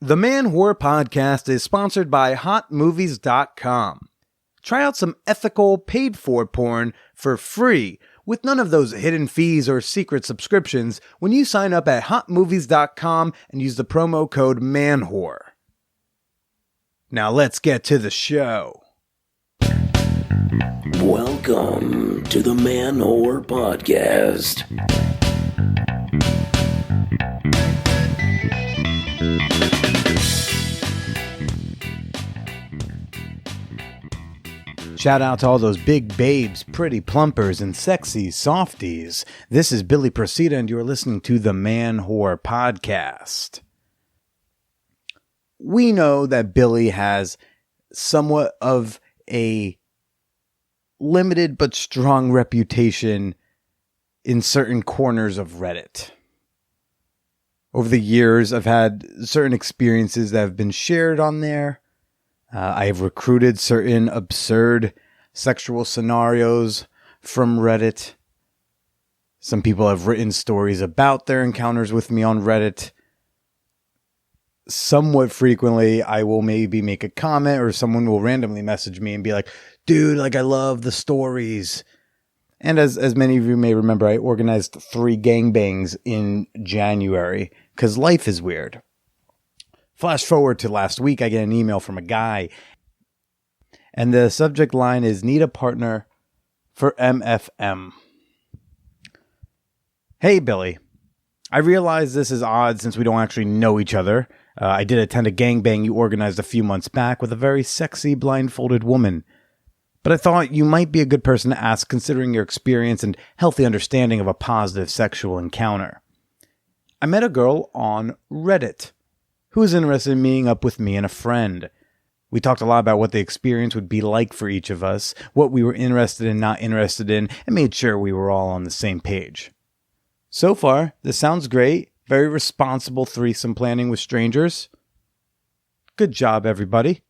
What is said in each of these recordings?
The Man Whore Podcast is sponsored by HotMovies.com. Try out some ethical, paid-for porn for free with none of those hidden fees or secret subscriptions when you sign up at HotMovies.com and use the promo code MANWHORE. Now let's get to the show. Welcome to the Man Whore Podcast. Shout out to all those big babes, pretty plumpers, and sexy softies. This is Billy Procida, and you're listening to the Man Whore Podcast. We know that Billy has somewhat of a limited but strong reputation in certain corners of Reddit. Over the years, I've had certain experiences that have been shared on there. I have recruited certain absurd sexual scenarios from Reddit. Some people have written stories about their encounters with me on Reddit. Somewhat frequently, I will maybe make a comment or someone will randomly message me and be like, dude, like I love the stories. And as many of you may remember, I organized 3 gangbangs in January because life is weird. Flash forward to last week, I get an email from a guy, and the subject line is, need a partner for MFM. Hey, Billy. I realize this is odd since we don't actually know each other. I did attend a gangbang you organized a few months back with a very sexy blindfolded woman. But I thought you might be a good person to ask considering your experience and healthy understanding of a positive sexual encounter. I met a girl on Reddit who was interested in meeting up with me and a friend. We talked a lot about what the experience would be like for each of us, what we were interested in, not interested in, and made sure we were all on the same page. So far, this sounds great. Very responsible threesome planning with strangers. Good job, everybody.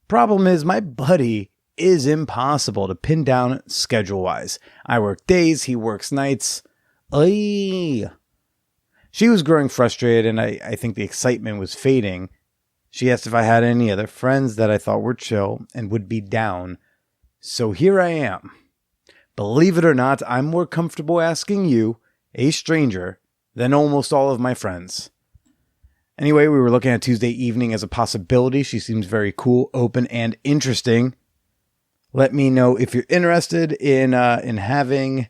Problem is, my buddy is impossible to pin down schedule-wise. I work days, he works nights. Ay. She was growing frustrated, and I think the excitement was fading. She asked if I had any other friends that I thought were chill and would be down. So here I am. Believe it or not, I'm more comfortable asking you, a stranger, than almost all of my friends. Anyway, we were looking at Tuesday evening as a possibility. She seems very cool, open, and interesting. Let me know if you're interested in having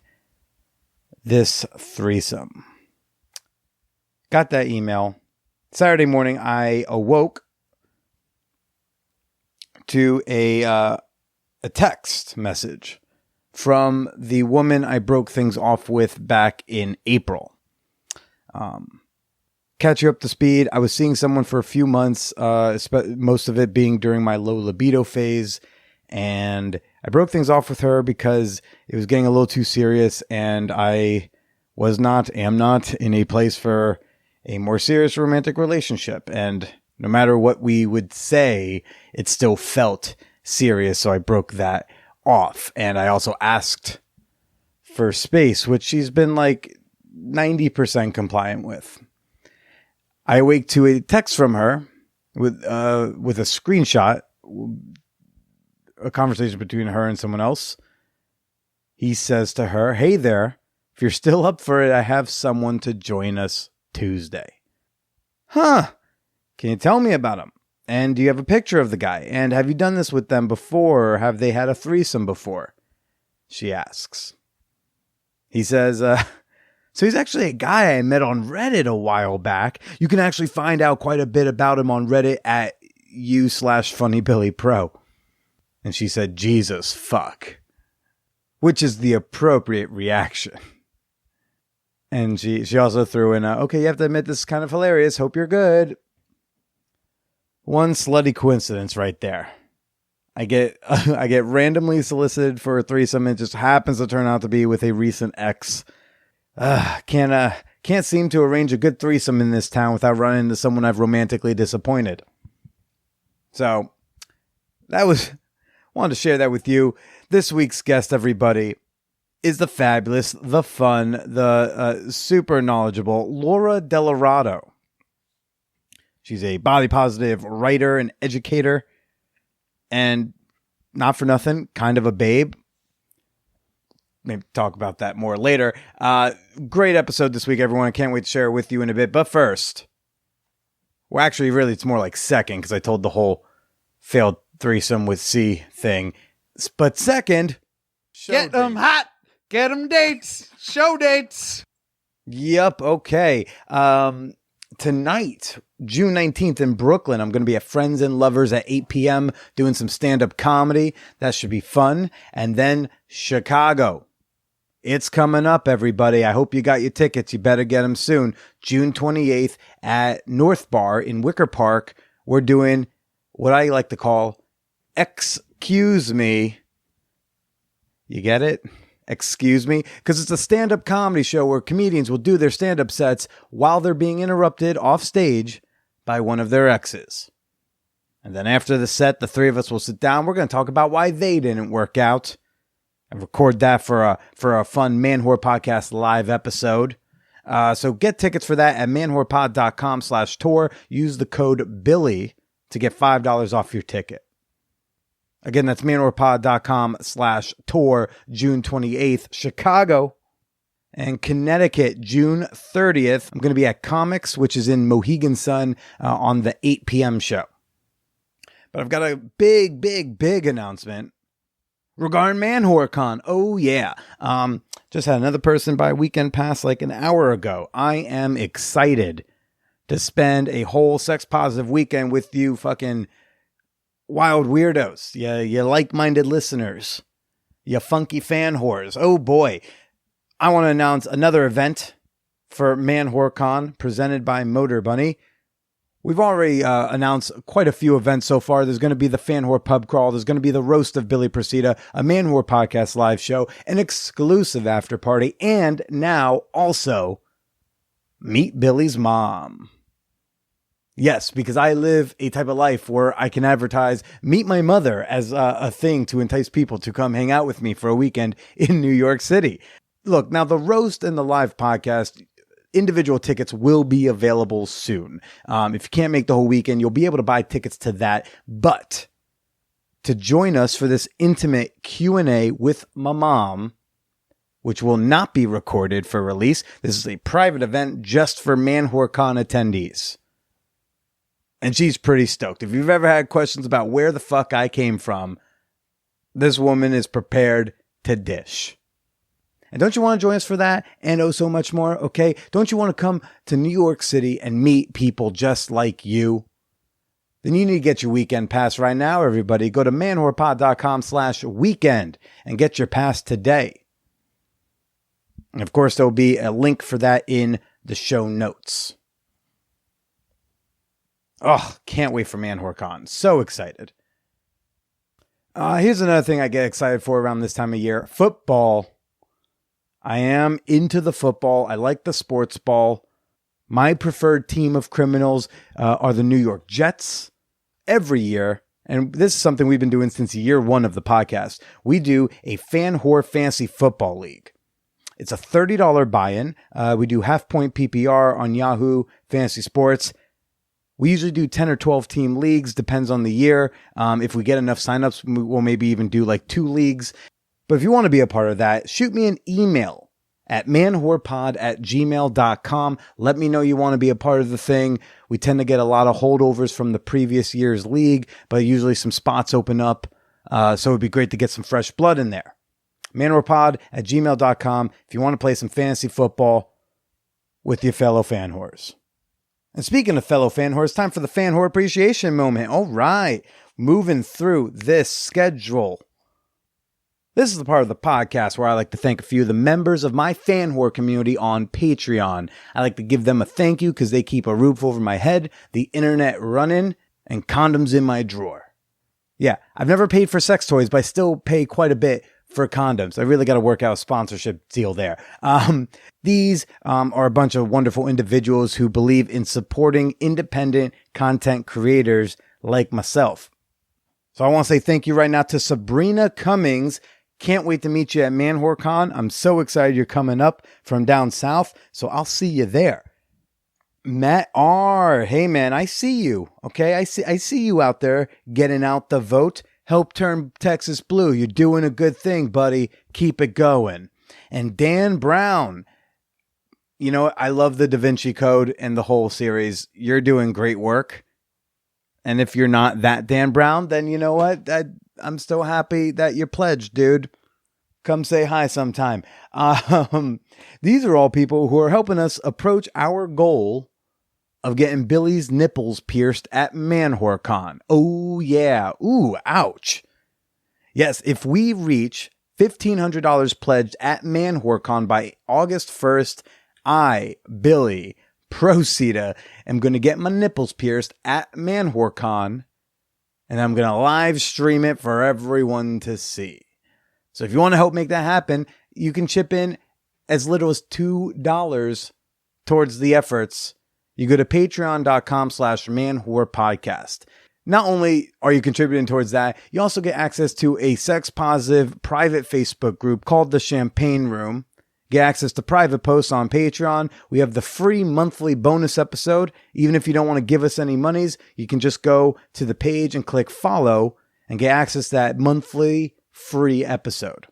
this threesome. Got that email. Saturday morning, I awoke to a text message from the woman I broke things off with back in April. Catch you up to speed. I was seeing someone for a few months, most of it being during my low libido phase, and I broke things off with her because it was getting a little too serious, and I am not in a place for a more serious romantic relationship. And no matter what we would say, it still felt serious. So I broke that off. And I also asked for space, which she's been like 90% compliant with. I awake to a text from her with a screenshot, a conversation between her and someone else. He says to her, "Hey there, if you're still up for it, I have someone to join us Tuesday." Huh. Can you tell me about him? And do you have a picture of the guy? And have you done this with them before? Or have they had a threesome before? She asks. He says, so he's actually a guy I met on Reddit a while back. You can actually find out quite a bit about him on Reddit at u/funnybillypro. And she said, Jesus, fuck. Which is the appropriate reaction. And she also threw in, okay, you have to admit this is kind of hilarious. Hope you're good. One slutty coincidence right there. I get randomly solicited for a threesome. It just happens to turn out to be with a recent ex. Can't seem to arrange a good threesome in this town without running into someone I've romantically disappointed. So wanted to share that with you. This week's guest, everybody, is the fabulous, the fun, the super knowledgeable Laura Delarato. She's a body positive writer and educator, and not for nothing, kind of a babe. Maybe talk about that more later. Great episode this week, everyone. I can't wait to share it with you in a bit. But first, well, actually, really, it's more like second, because I told the whole failed threesome with C thing. But second, get them hot, get them dates, show dates. Yep. Okay. Tonight, June 19th in Brooklyn, I'm going to be at Friends and Lovers at 8 p.m. doing some stand-up comedy. That should be fun. And then Chicago. It's coming up, everybody. I hope you got your tickets. You better get them soon. June 28th at North Bar in Wicker Park. We're doing what I like to call Excuse Me. You get it? Excuse me? Because it's a stand-up comedy show where comedians will do their stand-up sets while they're being interrupted off stage by one of their exes. And then after the set, the three of us will sit down. We're going to talk about why they didn't work out. And record that for a fun Man Whore Podcast live episode. So get tickets for that at manwhorepod.com/tour. Use the code Billy to get $5 off your ticket. Again, that's manwhorepod.com/tour, June 28th, Chicago. And Connecticut, June 30th. I'm going to be at Comics, which is in Mohegan Sun, on the 8 p.m. show. But I've got a big announcement regarding Man Whore Con. Oh, yeah. Just had another person buy a weekend pass like an hour ago. I am excited to spend a whole sex-positive weekend with you fucking wild weirdos. You like-minded listeners. You funky fan whores. Oh, boy. I want to announce another event for Man Whore Con presented by Motor Bunny. We've already announced quite a few events so far. There's going to be the Fan Whore Pub Crawl. There's going to be the Roast of Billy Procida, a Man Whore Podcast live show, an exclusive after party, and now also Meet Billy's Mom. Yes, because I live a type of life where I can advertise Meet My Mother as a thing to entice people to come hang out with me for a weekend in New York City. Look, now the Roast and the live podcast, individual tickets will be available soon. If you can't make the whole weekend, you'll be able to buy tickets to that. But to join us for this intimate Q&A with my mom, which will not be recorded for release, this is a private event just for Man Whore Con attendees. And she's pretty stoked. If you've ever had questions about where the fuck I came from, this woman is prepared to dish. And don't you want to join us for that and oh so much more, okay? Don't you want to come to New York City and meet people just like you? Then you need to get your weekend pass right now, everybody. Go to manwhorepod.com/weekend and get your pass today. And of course, there'll be a link for that in the show notes. Oh, can't wait for Man Whore Con. So excited. Here's another thing I get excited for around this time of year. Football. I am into the football. I like the sports ball. My preferred team of criminals are the New York Jets. Every year, and this is something we've been doing since year one of the podcast, we do a Fan Whore Fantasy Football League. It's a $30 buy-in. We do half-point PPR on Yahoo Fantasy Sports. We usually do 10 or 12 team leagues, depends on the year. If we get enough signups, we'll maybe even do like 2 leagues. But if you want to be a part of that, shoot me an email at manwhorepod@gmail.com. Let me know you want to be a part of the thing. We tend to get a lot of holdovers from the previous year's league, but usually some spots open up. So it'd be great to get some fresh blood in there. manwhorepod@gmail.com if you want to play some fantasy football with your fellow fan whores. And speaking of fellow fan whores, time for the fan whore appreciation moment. All right, moving through this schedule. This is the part of the podcast where I like to thank a few of the members of my fan whore community on Patreon. I like to give them a thank you because they keep a roof over my head, the internet running, and condoms in my drawer. Yeah, I've never paid for sex toys, but I still pay quite a bit for condoms. I really got to work out a sponsorship deal there. These are a bunch of wonderful individuals who believe in supporting independent content creators like myself. So I want to say thank you right now to Sabrina Cummings. Can't wait to meet you at Man Whore Con. I'm so excited you're coming up from down south, so I'll see you there. Matt R. Hey man, I see you. Okay, I see you out there getting out the vote. Help turn Texas blue. You're doing a good thing, buddy. Keep it going. And Dan Brown, you know, I love the Da Vinci Code and the whole series. You're doing great work. And if you're not that Dan Brown, then you know what? I'm still happy that you're pledged, dude. Come say hi sometime. These are all people who are helping us approach our goal of getting Billy's nipples pierced at ManwhoreCon. Oh, yeah. Ooh, ouch. Yes, if we reach $1,500 pledged at ManwhoreCon by August 1st, I, Billy, Proceda, am going to get my nipples pierced at ManwhoreCon, and I'm going to live stream it for everyone to see. So if you want to help make that happen, you can chip in as little as $2 towards the efforts. You go to patreon.com/manwhorepodcast. Not only are you contributing towards that, you also get access to a sex-positive private Facebook group called The Champagne Room. Get access to private posts on Patreon. We have the free monthly bonus episode. Even if you don't want to give us any monies, you can just go to the page and click follow and get access to that monthly free episode.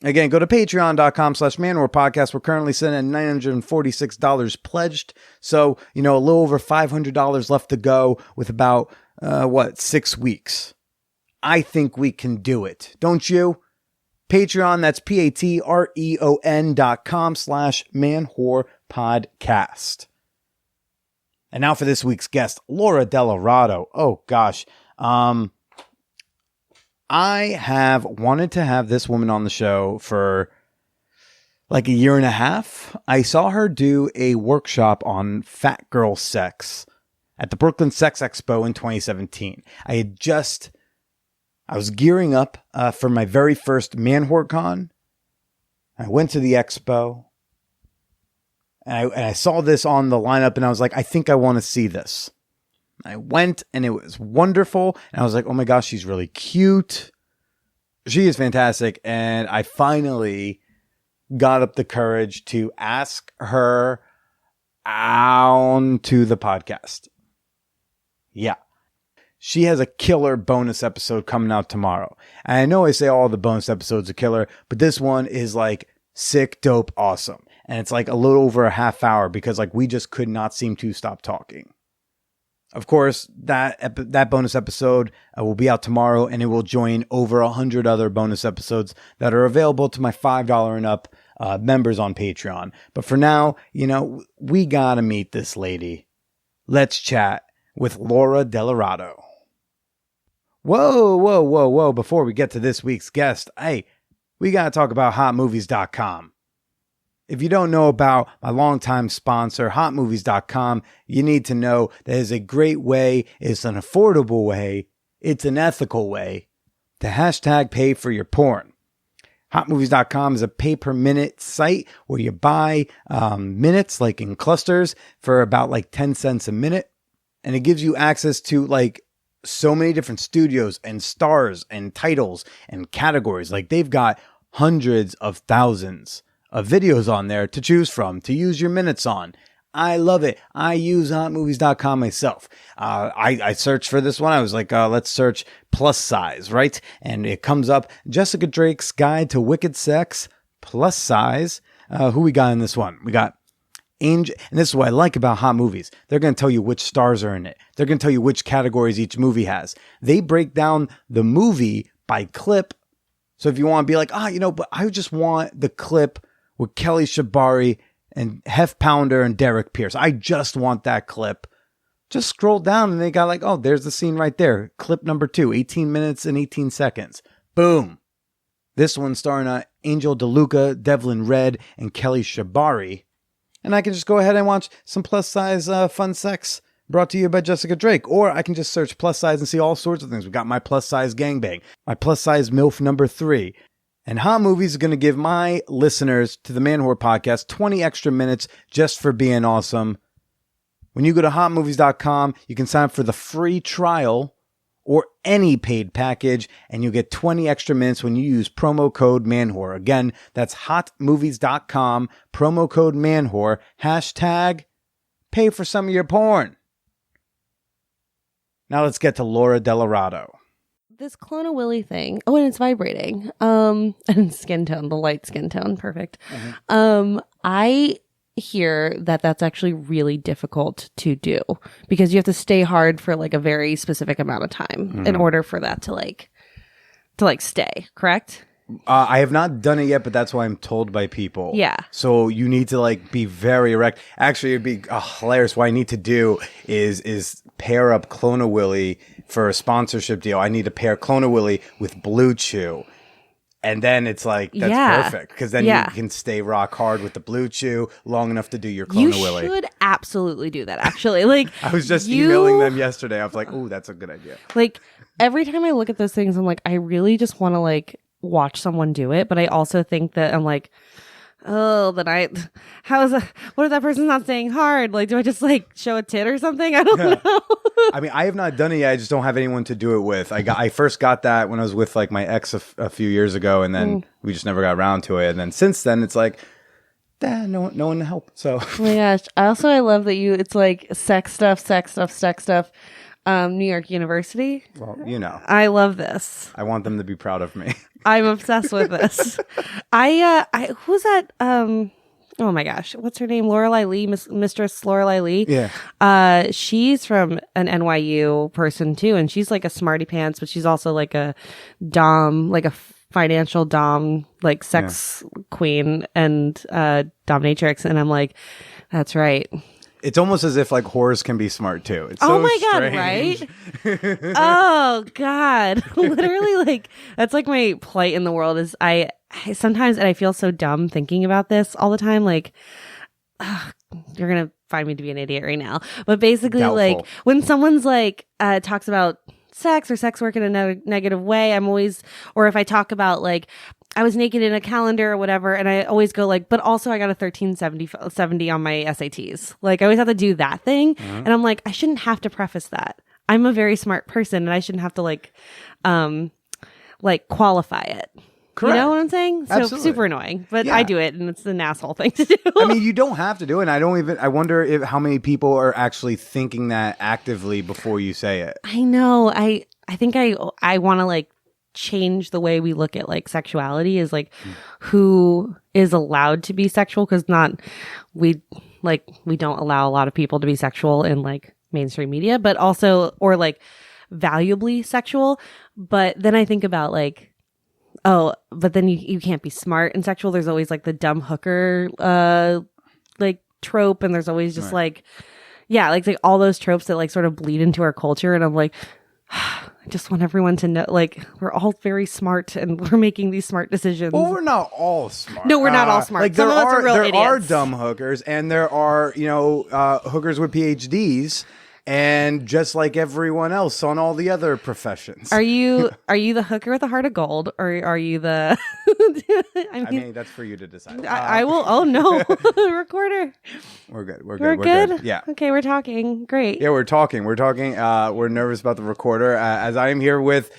Again, go to patreon.com/manwhorepodcast. We're currently sitting at $946 pledged. So, you know, a little over $500 left to go with about, 6 weeks. I think we can do it. Don't you? Patreon, that's patreon.com/manwhorepodcast. And now for this week's guest, Laura Delarato. Oh, gosh. I have wanted to have this woman on the show for like a year and a half. I saw her do a workshop on fat girl sex at the Brooklyn Sex Expo in 2017. I was gearing up for my very first ManwhoreCon. I went to the expo and I saw this on the lineup and I was like, I think I want to see this. I went and it was wonderful. And I was like, oh my gosh, she's really cute. She is fantastic. And I finally got up the courage to ask her onto the podcast. Yeah. She has a killer bonus episode coming out tomorrow. And I know I say all the bonus episodes are killer, but this one is like sick, dope, awesome. And it's like a little over a half hour because like we just could not seem to stop talking. Of course, that bonus episode will be out tomorrow, and it will join over 100 other bonus episodes that are available to my $5 and up members on Patreon. But for now, you know, we gotta meet this lady. Let's chat with Laura Delarato. Whoa. Before we get to this week's guest, hey, we gotta talk about hotmovies.com. If you don't know about my longtime sponsor, hotmovies.com, you need to know that it's a great way, it's an affordable way, it's an ethical way to hashtag pay for your porn. Hotmovies.com is a pay-per-minute site where you buy minutes, like in clusters, for about like 10 cents a minute. And it gives you access to like so many different studios and stars and titles and categories. Like they've got hundreds of thousands of videos on there to choose from, to use your minutes on. I love it. I use hotmovies.com myself. I searched for this one. I was like, let's search plus size, right? And it comes up Jessica Drake's Guide to Wicked Sex, plus size. Who we got in this one? We got Angel. And this is what I like about Hot Movies. They're going to tell you which stars are in it. They're going to tell you which categories each movie has. They break down the movie by clip. So if you want to be like, but I just want the clip with Kelly Shabari and Hef Pounder and Derek Pierce. I just want that clip. Just scroll down and they got like, there's the scene right there. Clip number 2, 18 minutes and 18 seconds. Boom. This one starring Angel DeLuca, Devlin Red, and Kelly Shabari. And I can just go ahead and watch some plus size fun sex brought to you by Jessica Drake. Or I can just search plus size and see all sorts of things. We got my plus size gangbang, my plus size MILF number 3. And Hot Movies is going to give my listeners to the Man Whore podcast 20 extra minutes just for being awesome. When you go to hotmovies.com, you can sign up for the free trial or any paid package, and you get 20 extra minutes when you use promo code MANWHORE. Again, that's hotmovies.com, promo code MANWHORE, hashtag pay for some of your porn. Now let's get to Laura Delarato. This Clone a Willy thing. Oh, and it's vibrating. And skin tone, the light skin tone, perfect. I hear that that's actually really difficult to do because you have to stay hard for like a very specific amount of time in order for that to stay. Correct? I have not done it yet, but that's why I'm told by people. Yeah. So you need to like be very erect. Actually, it'd be hilarious. What I need to do is pair up Clone a Willy for a sponsorship deal. I need to pair Clone a Willy with Blue Chew. And then it's like, that's perfect. Because then you can stay rock hard with the Blue Chew long enough to do your Clone a Willy. You should absolutely do that, actually. Like, I was just emailing them yesterday. I was like, oh, that's a good idea. Like, every time I look at those things, I'm like, I really just want to like watch someone do it. But I also think that I'm like, oh, what if that person's not staying hard? Like, do I just like show a tit or something? I don't know. I mean, I have not done it yet. I just don't have anyone to do it with. I first got that when I was with like my ex a few years ago, and then we just never got around to it. And then since then, it's like, no one to help. So, oh my gosh. I love that it's like sex stuff. New York University. Well, you know, I love this. I want them to be proud of me. I'm obsessed with this. Who's that? Oh my gosh, what's her name? Lorelei Lee, Mistress Lorelei Lee. Yeah. She's from an NYU person too, and she's like a smarty pants, but she's also like a dom, like a financial dom, like sex queen and dominatrix. And I'm like, that's right. It's almost as if like whores can be smart too. It's oh so my strange. God, right? Oh God. Literally, like, that's like my plight in the world is I sometimes, and I feel so dumb thinking about this all the time, like, you're going to find me to be an idiot right now. But basically, Doubtful. like, when someone's like, talks about sex or sex work in a negative way, I'm always, or if I talk about like, I was naked in a calendar or whatever, and I always go like, but also I got a 1370 on my SATs. Like, I always have to do that thing. And I'm like, I shouldn't have to preface that. I'm a very smart person, and I shouldn't have to like qualify it. Correct. You know what I'm saying? So Absolutely. super annoying, but Yeah. I do it, and it's an asshole thing to do. I mean, you don't have to do it. And I wonder how many people are actually thinking that actively before you say it. I know. I think I want to like change the way we look at like sexuality is like who is allowed to be sexual, because we don't allow a lot of people to be sexual in like mainstream media, but also or like valuably sexual. But then I think about like, oh, but then you can't be smart and sexual. There's always like the dumb hooker like trope, and there's always just like all those tropes that like sort of bleed into our culture. And I'm like, I just want everyone to know, like, we're all very smart and we're making these smart decisions. Well, we're not all smart. No, we're not all smart. Like, Some of us are real there idiots. are dumb hookers, and there are, hookers with PhDs, and just like everyone else on all the other professions. Are you the hooker with a heart of gold, or are you the? I mean, that's for you to decide. I will. Oh no, recorder. We're good. We're good. Yeah. Okay, we're talking. Great. Yeah, we're talking. We're nervous about the recorder, as I am here with.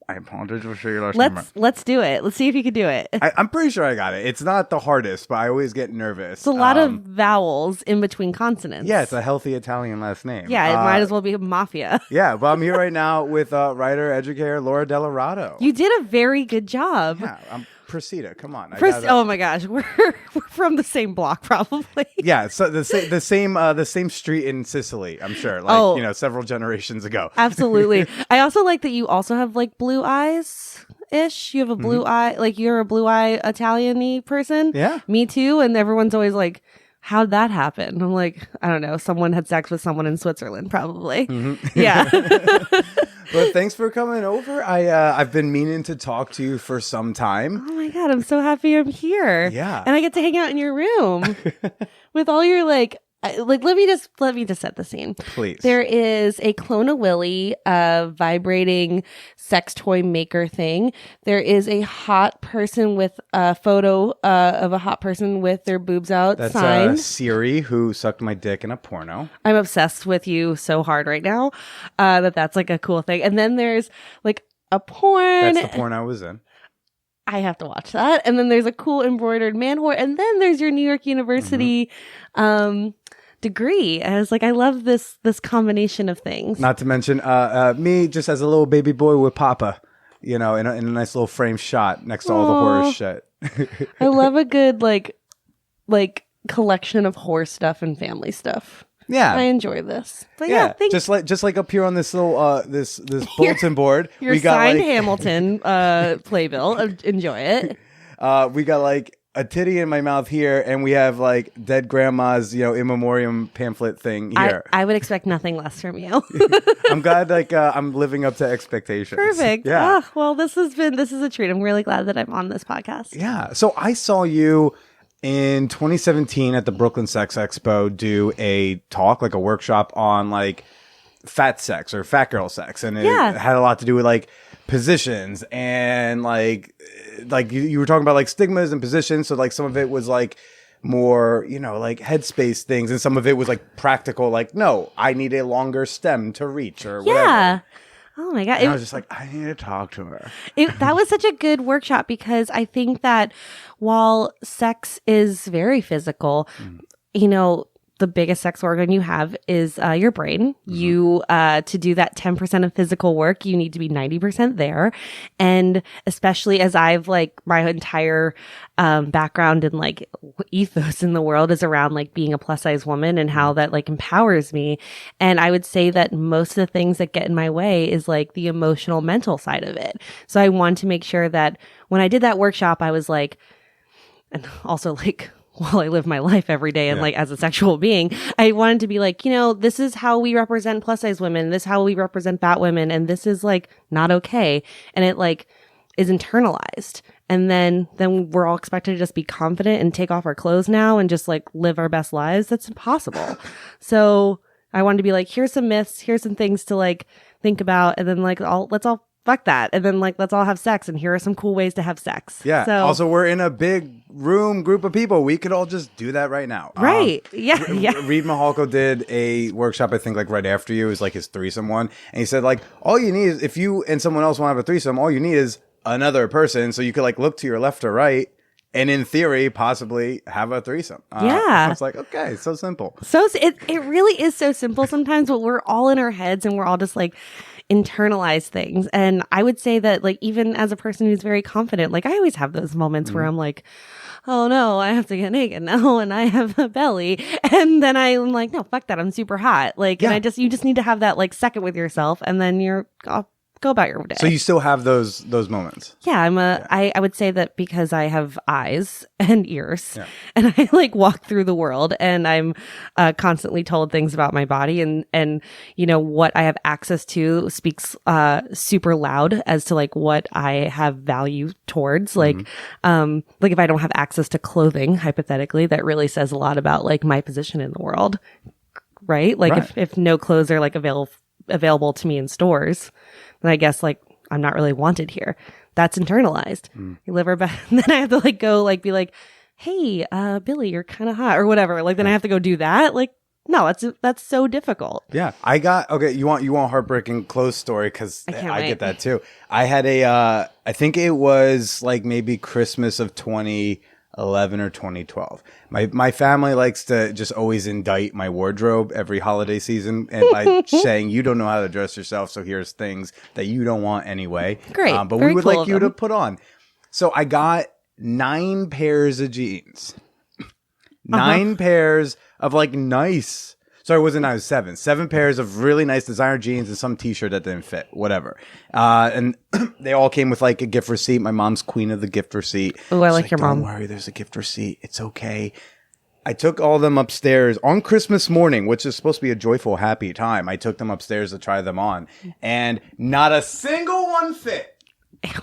I apologize for your last name. Let's do it. Let's see if you can do it. I'm pretty sure I got it. It's not the hardest, but I always get nervous. It's a lot of vowels in between consonants. Yeah, it's a healthy Italian last name. Yeah, it might as well be mafia. Yeah, but I'm here right now with writer, educator Laura Delarato. You did a very good job. Yeah, I'm Precita. Come on. Oh my gosh, we're from the same block, probably. Yeah, so the same street in Sicily, I'm sure. Like, several generations ago. Absolutely. I also like that you also have like blue eyes ish. You have a blue eye, like you're a blue eye Italian-y person. Yeah. Me too. And everyone's always like, how'd that happen? I'm like, I don't know. Someone had sex with someone in Switzerland, probably. Yeah. But thanks for coming over. I've been meaning to talk to you for some time. Oh my God, I'm so happy I'm here. Yeah. And I get to hang out in your room with all your let me just set the scene. Please. There is a Clone a Willy vibrating sex toy maker thing. There is a hot person with a photo of a hot person with their boobs out That's sign. Siri, who sucked my dick in a porno. I'm obsessed with you so hard right now that's like a cool thing. And then there's like a porn. That's the porn I was in. I have to watch that. And then there's a cool embroidered man whore. And then there's your New York University degree. I was like, I love this combination of things. Not to mention me just as a little baby boy with Papa, you know, in a nice little frame shot next to all the horror shit. I love a good like collection of horror stuff and family stuff. Yeah, I enjoy this. But yeah, thanks. just like up here on this little this bulletin board, Your we got signed like Hamilton playbill. Enjoy it. we got like a titty in my mouth here, and we have like dead grandma's, you know, in memoriam pamphlet thing here. I would expect nothing less from you. I'm glad like I'm living up to expectations. Perfect. Yeah. Oh, well, this is a treat. I'm really glad that I'm on this podcast. Yeah. So I saw you in 2017 at the Brooklyn Sex Expo do a talk, like a workshop on like fat sex or fat girl sex. And it had a lot to do with like positions and like you were talking about like stigmas and positions. So like some of it was like more, you know, like headspace things. And some of it was like practical, like, no, I need a longer stem to reach or whatever. Yeah. Oh my God. And I was just like, I need to talk to her. That was such a good workshop because I think that while sex is very physical, you know, the biggest sex organ you have is your brain. You, to do that 10% of physical work, you need to be 90% there. And especially as I've like my entire background and like ethos in the world is around like being a plus size woman and how that like empowers me. And I would say that most of the things that get in my way is like the emotional, mental side of it. So I want to make sure that when I did that workshop, I was like, and also like, while I live my life every day and like as a sexual being, I wanted to be like, you know, this is how we represent plus size women. This is how we represent fat women. And this is like not okay. And it like is internalized. And then we're all expected to just be confident and take off our clothes now and just like live our best lives. That's impossible. So I wanted to be like, here's some myths. Here's some things to like think about. And then like let's all fuck that. And then like, let's all have sex. And here are some cool ways to have sex. Yeah. So, also, we're in a big room group of people. We could all just do that right now. Right. Yeah. Reed Mahalko did a workshop, I think, like right after you. It was like his threesome one. And he said, like, all you need is if you and someone else want to have a threesome, all you need is another person. So you could like look to your left or right. And in theory, possibly have a threesome. Yeah. So it's like, okay, so simple. So it really is so simple sometimes, but we're all in our heads and we're all just like internalize things. And I would say that like, even as a person who's very confident, like I always have those moments where I'm like, oh no, I have to get naked now and I have a belly. And then I'm like, no, fuck that. I'm super hot. Like, and you just need to have that like second with yourself and then you're off. Go about your day. So you still have those moments? Yeah, I would say that because I have eyes and ears and I like walk through the world and I'm constantly told things about my body and you know what I have access to speaks super loud as to like what I have value towards. Like if I don't have access to clothing, hypothetically, that really says a lot about like my position in the world. Right? Like if no clothes are like available to me in stores, then I guess like I'm not really wanted here. That's internalized. You live our best. Then I have to like go like be like, hey, Billy, you're kind of hot or whatever. Like then I have to go do that. Like no, that's so difficult. Yeah, I got You want heartbreaking clothes story because I get that too. I had I think it was like maybe Christmas of 2011 or 2012. My family likes to just always indict my wardrobe every holiday season and by saying you don't know how to dress yourself, so here's things that you don't want anyway. Great, but very we would cool like you to put on. So I got 9 pairs of jeans, 9 pairs of like nice. Sorry, it wasn't 9, it was 7. 7 pairs of really nice designer jeans and some t-shirt that didn't fit, whatever. And they all came with like a gift receipt. My mom's queen of the gift receipt. Oh, I like your mom. Don't worry, there's a gift receipt. It's okay. I took all of them upstairs on Christmas morning, which is supposed to be a joyful, happy time. I took them upstairs to try them on, and not a single one fit.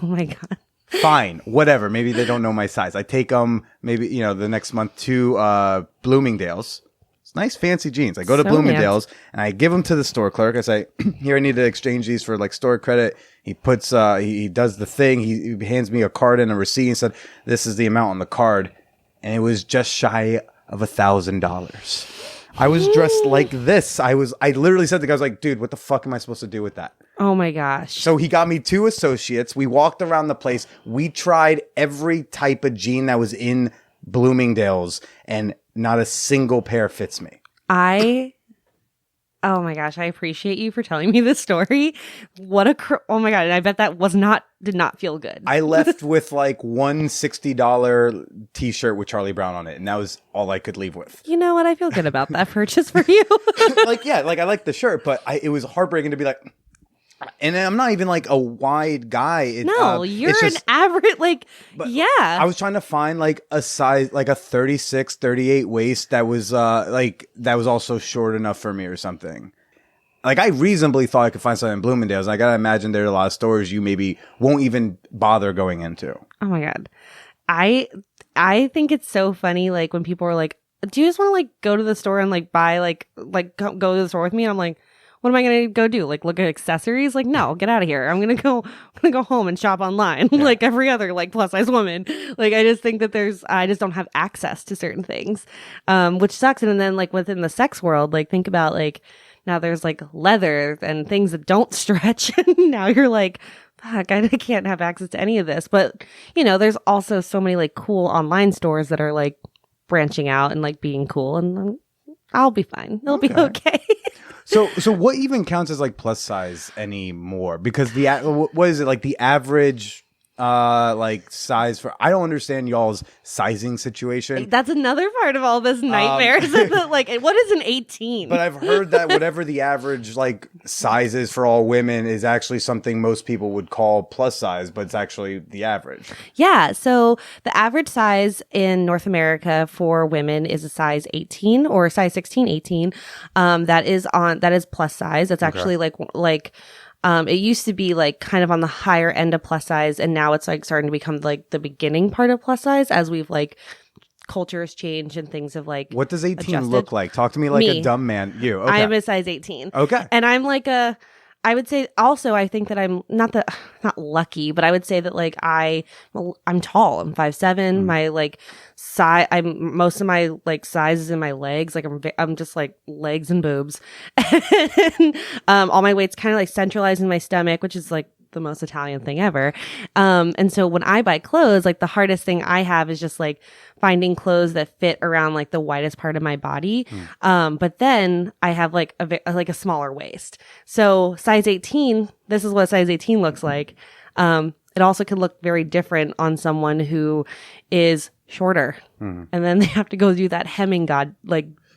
Oh my God. Fine, whatever. Maybe they don't know my size. I take them maybe, the next month to Bloomingdale's. It's nice, fancy jeans. I go to Bloomingdale's and I give them to the store clerk. I say, here, I need to exchange these for like store credit. He puts, he does the thing. He hands me a card and a receipt and said, this is the amount on the card. And it was just shy of $1,000. I was dressed like this. I literally said to the guy, I was like, dude, what the fuck am I supposed to do with that? Oh my gosh. So he got me 2 associates. We walked around the place. We tried every type of jean that was in Bloomingdale's and not a single pair fits me. Oh my gosh, I appreciate you for telling me this story. Oh my god, and I bet that did not feel good. I left with like one $60 t-shirt with Charlie Brown on it, and that was all I could leave with. You know what? I feel good about that purchase for you. I like the shirt, but it was heartbreaking to be like, and I'm not even like a wide guy. You're an average, I was trying to find like a size, like a 36, 38 waist that was also short enough for me or something. Like, I reasonably thought I could find something in Bloomingdale's. I gotta imagine there are a lot of stores you maybe won't even bother going into. Oh my god. I think it's so funny, like, when people are like, do you just want to like go to the store and like buy go to the store with me? And I'm like, what am I going to go do? Like, look at accessories? Like, no, get out of here. I'm going to go home and shop online like every other like plus size woman. Like, I just think that I just don't have access to certain things, which sucks. And then like within the sex world, like think about like now there's like leather and things that don't stretch. And now you're like, fuck, I can't have access to any of this. But, you know, there's also so many like cool online stores that are like branching out and like being cool, and I'll be fine. It'll be okay. So what even counts as like plus size anymore? Because what is it, like the average like size for? I don't understand y'all's sizing situation. That's another part of all this nightmare. Like, what is an 18? But I've heard that whatever the average like size is for all women is actually something most people would call plus size, but it's actually the average. Yeah. So the average size in North America for women is a size 18 or size 16, 18. That is plus size. That's actually like it used to be like kind of on the higher end of plus size, and now it's like starting to become like the beginning part of plus size as we've like cultures change and things have like. What does 18 adjusted. look like? Talk to me like a dumb man. You. Okay. I am a size 18. Okay. And I'm like I would say also I think that I'm not lucky, but I would say that like I'm tall. I'm 5'7". My like size, most of my like size is in my legs. Like I'm just like legs and boobs. And all my weight's kind of like centralized in my stomach, which is like the most Italian thing ever. And so when I buy clothes, like the hardest thing I have is just like finding clothes that fit around like the widest part of my body. But then I have like a smaller waist. So size 18, this is what size 18 looks like. It also can look very different on someone who is shorter. And then they have to go do that hemming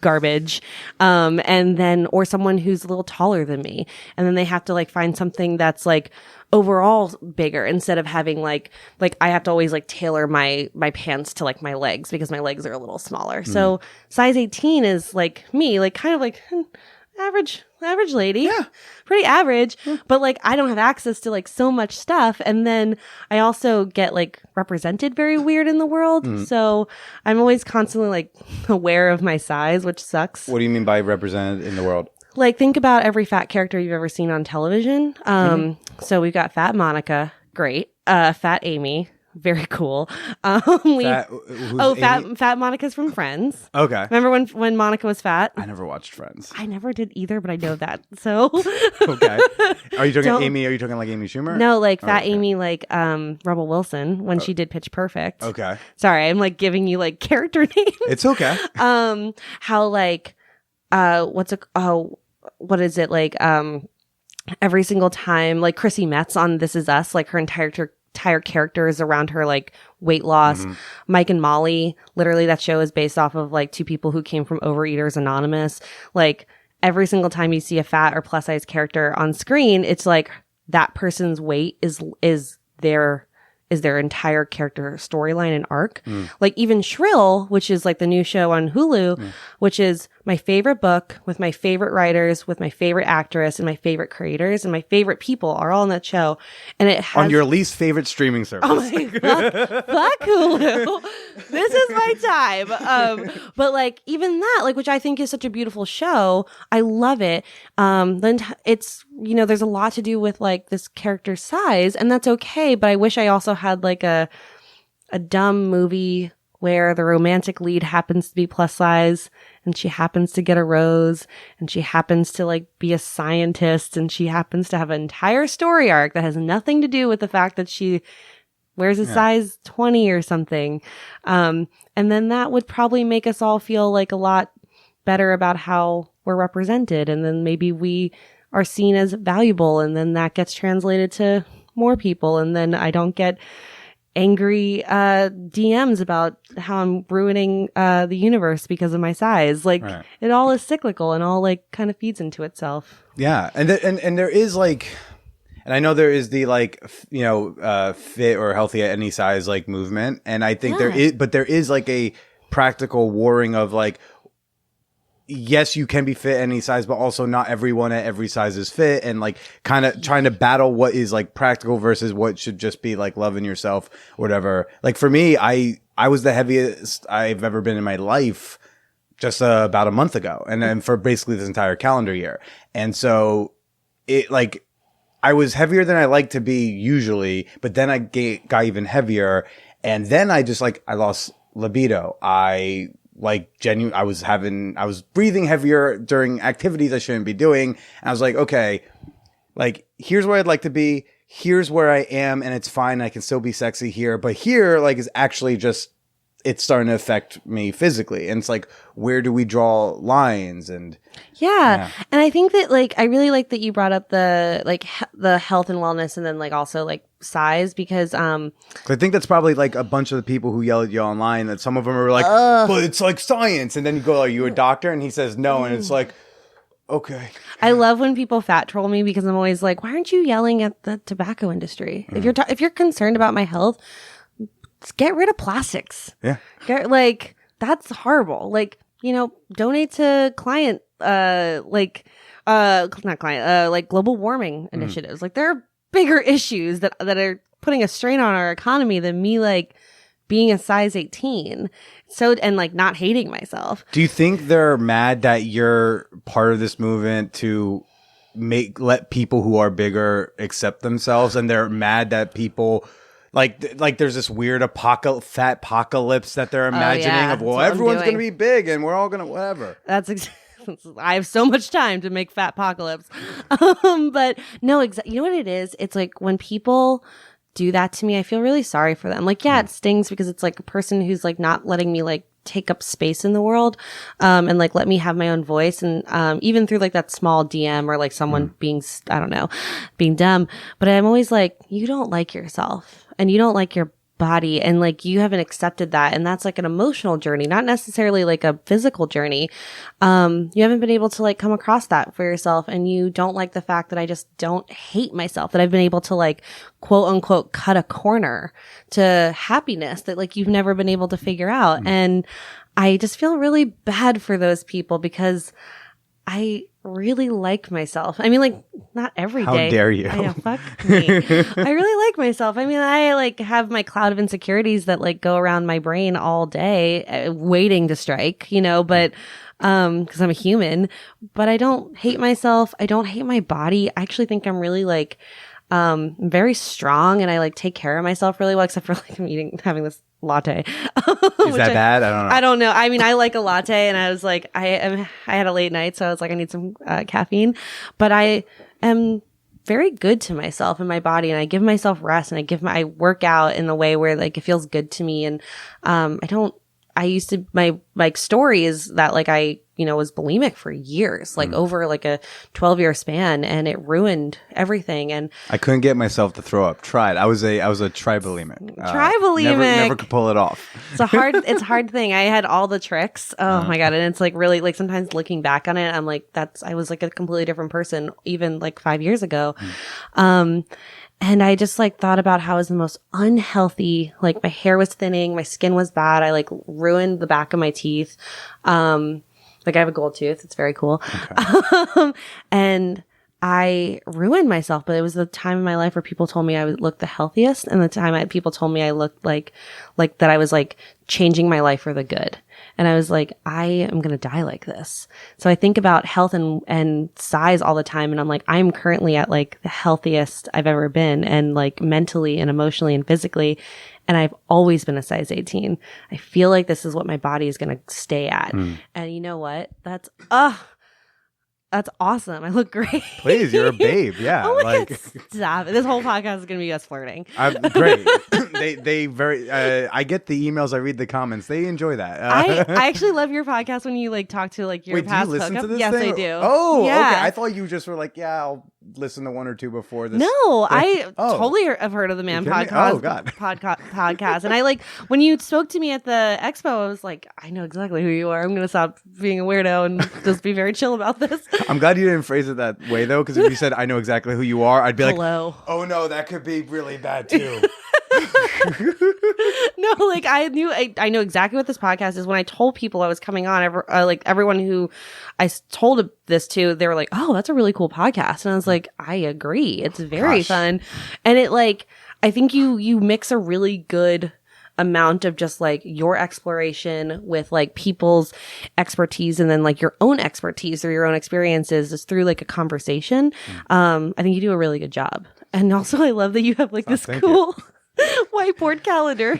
garbage. And then, or someone who's a little taller than me. And then they have to like find something that's like overall bigger instead of having like I have to always like tailor my pants to like my legs because my legs are a little smaller. So size 18 is like me, like kind of like average lady. Yeah. Pretty average. But like I don't have access to like so much stuff. And then I also get like represented very weird in the world. So I'm always constantly like aware of my size, which sucks. What do you mean by represented in the world? Like think about every fat character you've ever seen on television. So we've got Fat Monica, great. Fat Amy, very cool. Fat Monica's from Friends. Okay. Remember when Monica was fat? I never watched Friends. I never did either, but I know that. So okay. Are you talking Amy? Are you talking like Amy Schumer? No, like Fat Amy, like Rebel Wilson when she did Pitch Perfect. Okay. Sorry, I'm like giving you like character names. It's okay. How like what is it like every single time like Chrissy Metz on This Is Us, like her entire character is around her like weight loss. Mike and Molly, literally that show is based off of like two people who came from Overeaters Anonymous. Like every single time you see a fat or plus size character on screen, it's like that person's weight is their entire character storyline and arc. Like even Shrill, which is like the new show on Hulu, which is my favorite book with my favorite writers, with my favorite actress and my favorite creators and my favorite people are all in that show. And it has on your least favorite streaming service. Oh my god. Fuck Hulu. This is my time. But like even that, like which I think is such a beautiful show. I love it. Then it's, you know, there's a lot to do with like this character size, and that's okay, but I wish I also had like a dumb movie where the romantic lead happens to be plus size and she happens to get a rose and she happens to like be a scientist and she happens to have an entire story arc that has nothing to do with the fact that she wears a size 20 or something. And then that would probably make us all feel like a lot better about how we're represented. And then maybe we are seen as valuable, and then that gets translated to more people. And then I don't get angry DMs about how I'm ruining the universe because of my size. Like it all is cyclical and all like kind of feeds into itself. Yeah. And there is like, and I know there is the like, fit or healthy at any size like movement. And I think there is like a practical warring of like, yes, you can be fit any size, but also not everyone at every size is fit, and like kind of trying to battle what is like practical versus what should just be like loving yourself, whatever. Like for me, I was the heaviest I've ever been in my life just about a month ago, and then for basically this entire calendar year. And so it like I was heavier than I like to be usually, but then I got even heavier, and then I just like I lost libido. I was breathing heavier during activities I shouldn't be doing. And I was like, okay, like, here's where I'd like to be. Here's where I am. And it's fine. I can still be sexy here. But here, like, is actually just, it's starting to affect me physically. And it's like, where do we draw lines? And yeah. And I think that, like, I really like that you brought up the, like, the health and wellness, and then, like, also, like, size, because I think that's probably like a bunch of the people who yell at you online, that some of them are like, but it's like science, and then you go, are you a doctor? And he says no, and it's like, okay. I love when people fat troll me, because I'm always like, why aren't you yelling at the tobacco industry? If you're concerned about my health, get rid of plastics. Yeah. Like, that's horrible. Like, donate to client like global warming initiatives. Like, there are bigger issues that are putting a strain on our economy than me like being a size 18. So, and like not hating myself. Do you think they're mad that you're part of this movement to let people who are bigger accept themselves, and they're mad that people like there's this weird fat apocalypse that they're imagining of, well, everyone's going to be big and we're all going to whatever. I have so much time to make fat apocalypse. But no, you know what it is? It's like when people do that to me, I feel really sorry for them. Like, yeah, it stings because it's like a person who's like not letting me like take up space in the world, and like let me have my own voice. And even through like that small DM or like someone being, I don't know, being dumb. But I'm always like, you don't like yourself and you don't like your body, and like you haven't accepted that, and that's like an emotional journey, not necessarily like a physical journey. You haven't been able to like come across that for yourself, and you don't like the fact that I just don't hate myself, that I've been able to like quote unquote cut a corner to happiness that like you've never been able to figure out. And I just feel really bad for those people, because I really like myself. I mean, like, not every day. How dare you? I know, fuck me. I really like myself. I mean, I like have my cloud of insecurities that like go around my brain all day, waiting to strike, but because I'm a human. But I don't hate myself. I don't hate my body. I actually think I'm really like very strong, and I like take care of myself really well, except for like I'm having this latte. Is that bad? I don't know. I don't know. I mean, I like a latte, and I was like, I had a late night, so I was like, I need some caffeine. But I am very good to myself and my body, and I give myself rest, and I work out in the way where like it feels good to me. And I used to, my like story is that like I was bulimic for years, like over like a 12-year span, and it ruined everything. And I couldn't get myself to throw up. Tried. I was a tribulimic. Never could pull it off. It's a hard thing. I had all the tricks. Oh my God. And it's like really like sometimes looking back on it, I'm like, I was like a completely different person even like 5 years ago. And I just like thought about how I was the most unhealthy, like my hair was thinning, my skin was bad. I like ruined the back of my teeth. Like I have a gold tooth. It's very cool. Okay. And I ruined myself, but it was the time in my life where people told me I would look the healthiest, and the time people told me I looked like that I was like changing my life for the good. And I was like, I am going to die like this. So I think about health and size all the time. And I'm like, I'm currently at like the healthiest I've ever been, and like mentally and emotionally and physically. And I've always been a size 18. I feel like this is what my body is going to stay at. And you know what? That's awesome. I look great. Please, you're a babe. Yeah. Oh my like God, stop it. This whole podcast is going to be us flirting. I'm great. they very I get the emails, I read the comments. They enjoy that. I actually love your podcast when you like talk to like your Wait, do past you listen hookup. to this Yes, thing? I do. Oh, yeah. okay. I thought you just were like, yeah, I'll listen to one or two before this. No, I Oh. totally have heard of the Man You kidding me? podcast. Oh, God. Podcast. And I like when you spoke to me at the expo, I was like, I know exactly who you are. I'm going to stop being a weirdo and just be very chill about this. I'm glad you didn't phrase it that way though, because if you said I know exactly who you are, I'd be like, Hello. oh no, that could be really bad too. No, like I know exactly what this podcast is. When I told people I was coming on, like everyone who I told this to, they were like, "Oh, that's a really cool podcast," and I was like, "I agree, it's very Gosh. fun," and it like I think you mix a really good amount of just like your exploration with like people's expertise and then like your own expertise or your own experiences is through like a conversation. I think you do a really good job, and also I love that you have like this thank cool whiteboard calendar.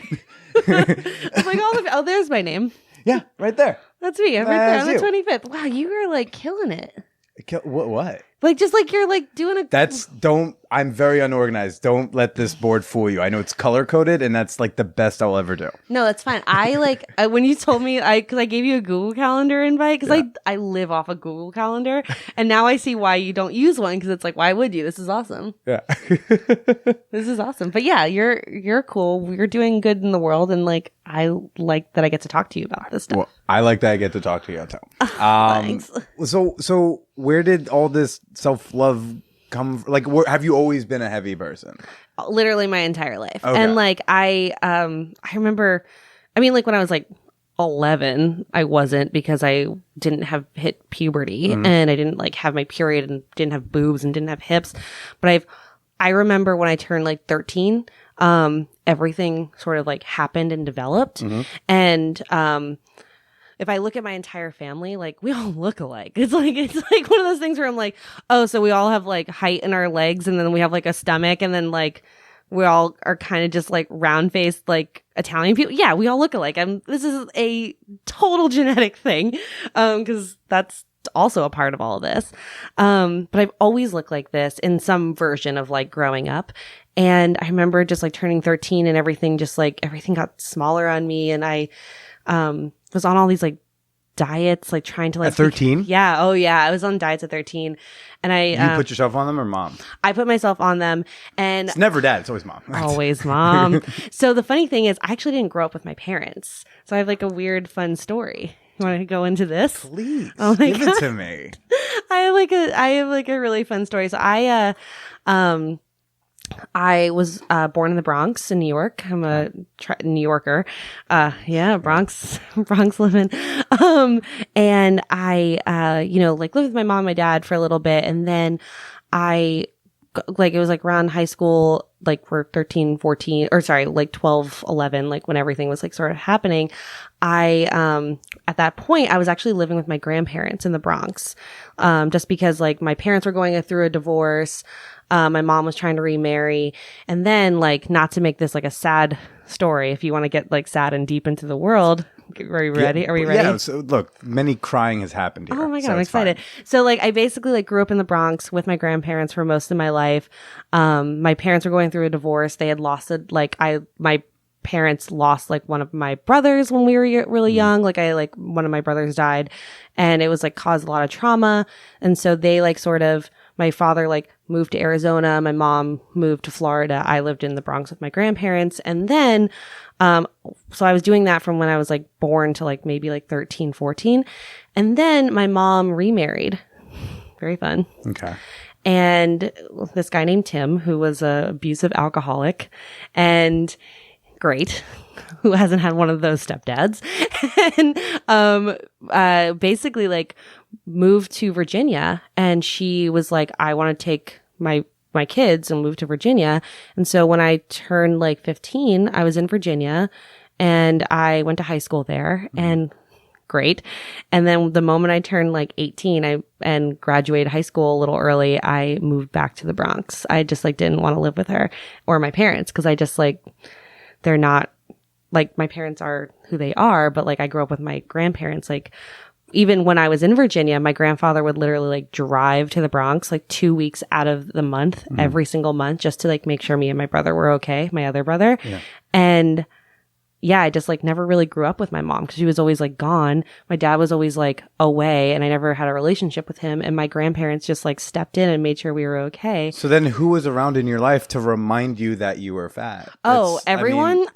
I'm like, oh, there's my name. Yeah, right there. That's me. I'm right there on the That's you. 25th. Wow, you are like killing it. What? Like just like you're like doing a I'm very unorganized. Don't let this board fool you. I know it's color coded and that's like the best I'll ever do. No, that's fine. I like when you told me because I gave you a Google Calendar invite because Yeah. I live off a Google Calendar and now I see why you don't use one because it's like why would you? This is awesome. Yeah. This is awesome. But yeah, you're cool. You're doing good in the world and like I like that I get to talk to you about this stuff. Well, I like that I get to talk to you too. Thanks. So where did all this self-love come like have you always been a heavy person? Literally my entire life. Okay. And like I remember I mean like when I was like 11 I wasn't because I didn't have hit puberty and I didn't like have my period and didn't have boobs and didn't have hips, but I remember when I turned like 13 everything sort of like happened and developed and if I look at my entire family, like we all look alike. It's like one of those things where I'm like, oh, so we all have like height in our legs and then we have like a stomach and then like we all are kind of just like round faced like Italian people. Yeah, we all look alike. This is a total genetic thing. Because that's also a part of all of this. But I've always looked like this in some version of like growing up. And I remember just like turning 13 and everything got smaller on me and I was on all these like diets, like trying to like At 13? Yeah. Oh yeah. I was on diets at 13 and You put yourself on them or mom? I put myself on them and It's never dad, it's always mom. always mom. So the funny thing is I actually didn't grow up with my parents. So I have like a weird fun story. You want to go into this? Please. Oh my give God. it to me. I have like a really fun story. So I was born in the Bronx in New York. I'm a New Yorker. Yeah, Bronx living. And I, like lived with my mom and my dad for a little bit. And then it was like around high school, like we're 13, 14, or sorry, like 12, 11, like when everything was like sort of happening. At that point, I was actually living with my grandparents in the Bronx. Just because like my parents were going through a divorce. My mom was trying to remarry. And then like, not to make this like a sad story, if you want to get like sad and deep into the world, are you ready? Are we ready? Yeah, so look, many crying has happened here. Oh my God, so I'm it's fine. excited. So like I basically like grew up in the Bronx with my grandparents for most of my life. My parents were going through a divorce. They had lost my parents lost like one of my brothers when we were really young. Like one of my brothers died and it was like caused a lot of trauma. And so they like sort of, my father like moved to Arizona. My mom moved to Florida. I lived in the Bronx with my grandparents. And then, so I was doing that from when I was like born to like maybe like 13, 14. And then my mom remarried. Very fun. Okay. And this guy named Tim, who was a abusive alcoholic and great, who hasn't had one of those stepdads, and basically like moved to Virginia. And she was like, I want to take my kids and move to Virginia. And so when I turned like 15, I was in Virginia and I went to high school there and great. And then the moment I turned like 18 and graduated high school a little early, I moved back to the Bronx. I just like didn't want to live with her or my parents because I just like, they're not like my parents are who they are, but like I grew up with my grandparents like even when I was in Virginia, my grandfather would literally like drive to the Bronx like 2 weeks out of the month, every single month, just to like make sure me and my brother were okay, my other brother. Yeah. And yeah, I just like never really grew up with my mom because she was always like gone. My dad was always like away and I never had a relationship with him. And my grandparents just like stepped in and made sure we were okay. So then who was around in your life to remind you that you were fat? Oh, That's- I mean, everyone.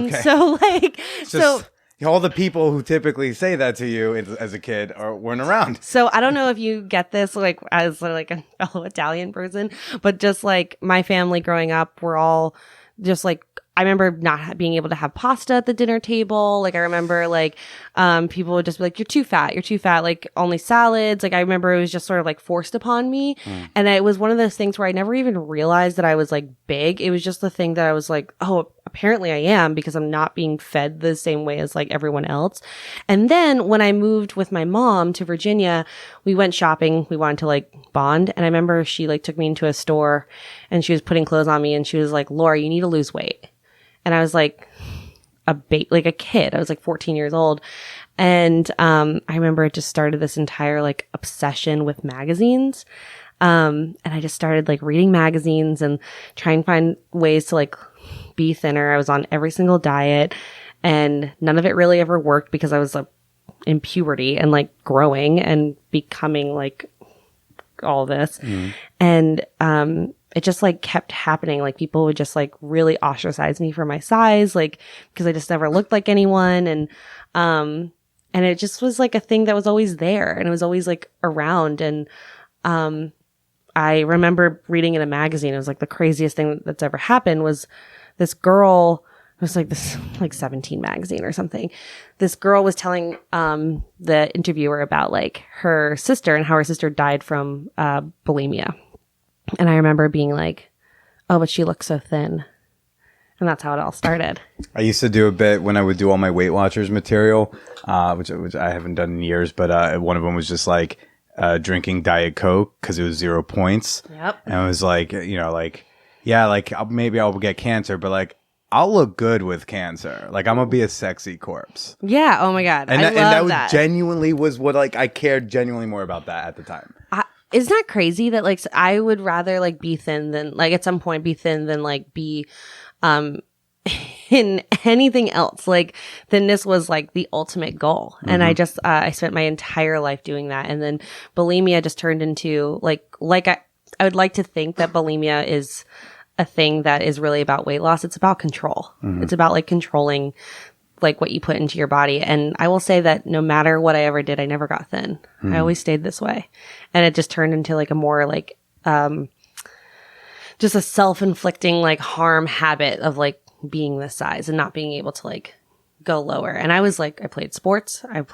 okay. So like, it's so. just all the people who typically say that to you as a kid weren't around. So I don't know if you get this like as like a fellow Italian person, but just like my family growing up, we're all just like, I remember not being able to have pasta at the dinner table. Like I remember like people would just be like, you're too fat, like only salads. Like I remember it was just sort of like forced upon me. And it was one of those things where I never even realized that I was like big. It was just the thing that I was like, oh, apparently I am, because I'm not being fed the same way as like everyone else. And then when I moved with my mom to Virginia, we went shopping. We wanted to like bond. And I remember she like took me into a store and she was putting clothes on me and she was like, Laura, you need to lose weight. And I was like like a kid. I was like 14 years old. And I remember it just started this entire like obsession with magazines. And I just started like reading magazines and trying to find ways to like be thinner. I was on every single diet and none of it really ever worked because I was like in puberty and like growing and becoming like all this. And it just like kept happening. Like people would just like really ostracize me for my size, like because I just never looked like anyone. And it just was like a thing that was always there and it was always like around. And I remember reading in a magazine, it was like the craziest thing that's ever happened was this girl, it was like this like 17 magazine or something. This girl was telling the interviewer about like her sister and how her sister died from bulimia. And I remember being like, oh, but she looks so thin. And that's how it all started. I used to do a bit when I would do all my Weight Watchers material, which I haven't done in years, but one of them was just like drinking Diet Coke because it was 0 points. Yep. And it was like, you know, like, yeah, like maybe I'll get cancer, but like I'll look good with cancer. Like I'm gonna be a sexy corpse. Yeah. Oh my God. And I love that. Genuinely was what like I cared genuinely more about that at the time. Isn't that crazy that like I would rather like be thin than like at some point be thin than like be in anything else. Like thinness was like the ultimate goal. And I just I spent my entire life doing that. And then bulimia just turned into like I would like to think that bulimia is a thing that is really about weight loss. It's about control. It's about like controlling like what you put into your body. And I will say that no matter what I ever did, I never got thin. I always stayed this way. And it just turned into like a more like, just a self-inflicting like harm habit of like being this size and not being able to like go lower. And I was like, I played sports. I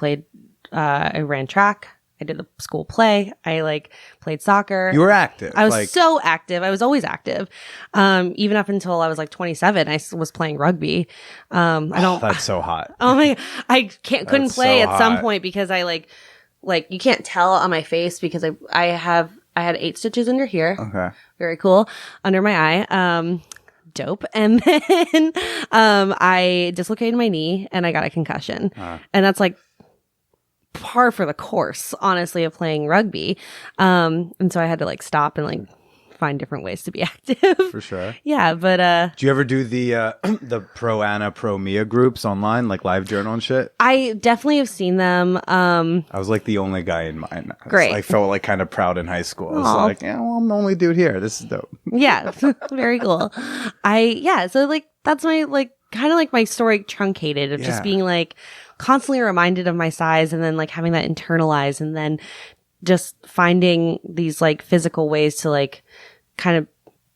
ran track. I did the school play. I like played soccer. You were active. I was so active. I was always active. Even up until I was like 27, I was playing rugby. That's so hot. Oh my, I couldn't play so at some hot. point because I like you can't tell on my face because I had 8 stitches under here. Okay. Very cool. Under my eye. Dope. And then, I dislocated my knee and I got a concussion. And that's like par for the course, honestly, of playing rugby. And so I had to like stop and like find different ways to be active. For sure. Yeah. But, Do you ever do the Pro Anna, Pro Mia groups online, like live journal and shit? I definitely have seen them. I was like the only guy in mine. Great. I felt like kind of proud in high school. I was Aw. like, yeah, well, I'm the only dude here. This is dope. Yeah. Very cool. So like, that's my like, kind of like my story truncated of Yeah. just being like constantly reminded of my size and then like having that internalized and then just finding these like physical ways to like kind of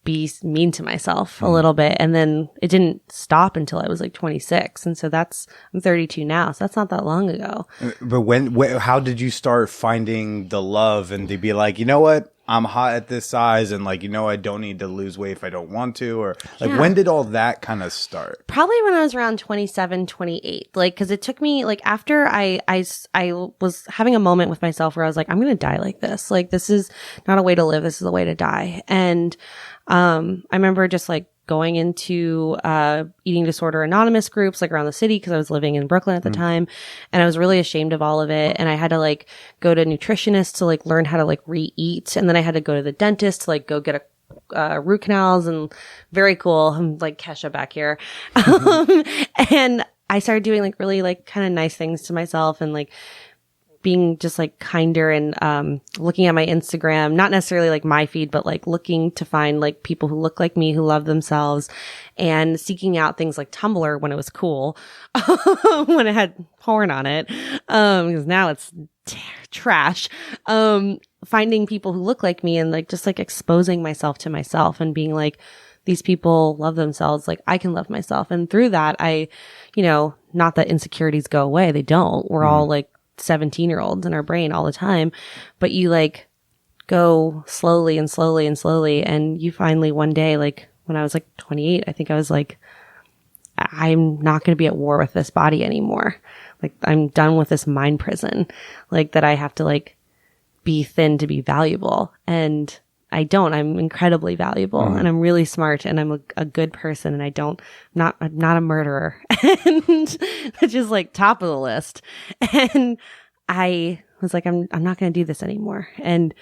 be mean to myself a little bit. And then it didn't stop until I was like 26. And so I'm 32 now. So that's not that long ago. But how did you start finding the love and to be like, you know what? I'm hot at this size and like, you know, I don't need to lose weight if I don't want to, or like, Yeah. when did all that kind of start? Probably when I was around 27, 28. Like, cause it took me like after I was having a moment with myself where I was like, I'm going to die like this. Like, this is not a way to live. This is a way to die. And, I remember just like going into eating disorder anonymous groups like around the city because I was living in Brooklyn at the time, and I was really ashamed of all of it. And I had to like go to nutritionists to like learn how to like re-eat, and then I had to go to the dentist to like go get a root canals, and very cool. I'm like Kesha back here. And I started doing like really like kind of nice things to myself and like being just like kinder and looking at my Instagram, not necessarily like my feed, but like looking to find like people who look like me, who love themselves, and seeking out things like Tumblr when it was cool, when it had porn on it, because now it's trash. Finding people who look like me and like just like exposing myself to myself and being like, these people love themselves, like I can love myself. And through that, I, you know, not that insecurities go away, they don't. We're all like 17-year-olds in our brain all the time, but you like go slowly and slowly and slowly, and you finally one day, like when I was like 28, I think I was like, I'm not going to be at war with this body anymore. Like I'm done with this mind prison, like that I have to like be thin to be valuable. And I don't. I'm incredibly valuable and I'm really smart and I'm a good person, and I'm not a murderer. And which is like top of the list. And I was like, I'm not going to do this anymore. And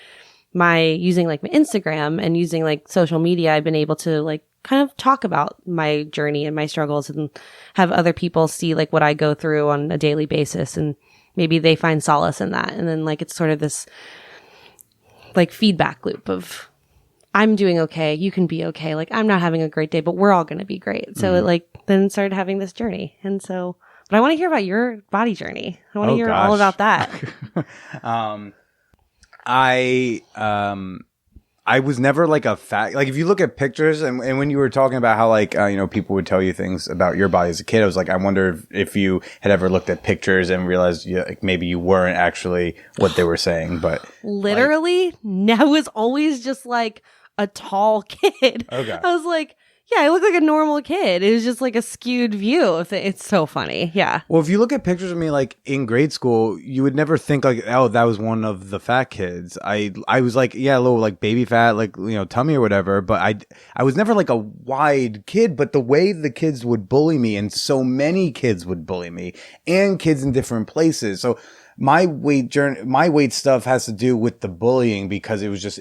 using like my Instagram and using like social media, I've been able to like kind of talk about my journey and my struggles and have other people see like what I go through on a daily basis, and maybe they find solace in that. And then like it's sort of this like feedback loop of I'm doing okay, you can be okay. Like I'm not having a great day, but we're all going to be great. So it like then started having this journey. And so, but I want to hear about your body journey. I want to hear all about that. I was never like a fat, like if you look at pictures and when you were talking about how like, you know, people would tell you things about your body as a kid, I was like, I wonder if you had ever looked at pictures and realized like, maybe you weren't actually what they were saying, but literally I was always just like a tall kid. Okay. I was like, yeah, I look like a normal kid. It was just like a skewed view of it. It's so funny. Yeah. Well, if you look at pictures of me like in grade school, you would never think like, oh, that was one of the fat kids. I was like, yeah, a little like baby fat, like, you know, tummy or whatever. But I was never like a wide kid. But the way the kids would bully me, and so many kids would bully me, and kids in different places. So my weight stuff has to do with the bullying because it was just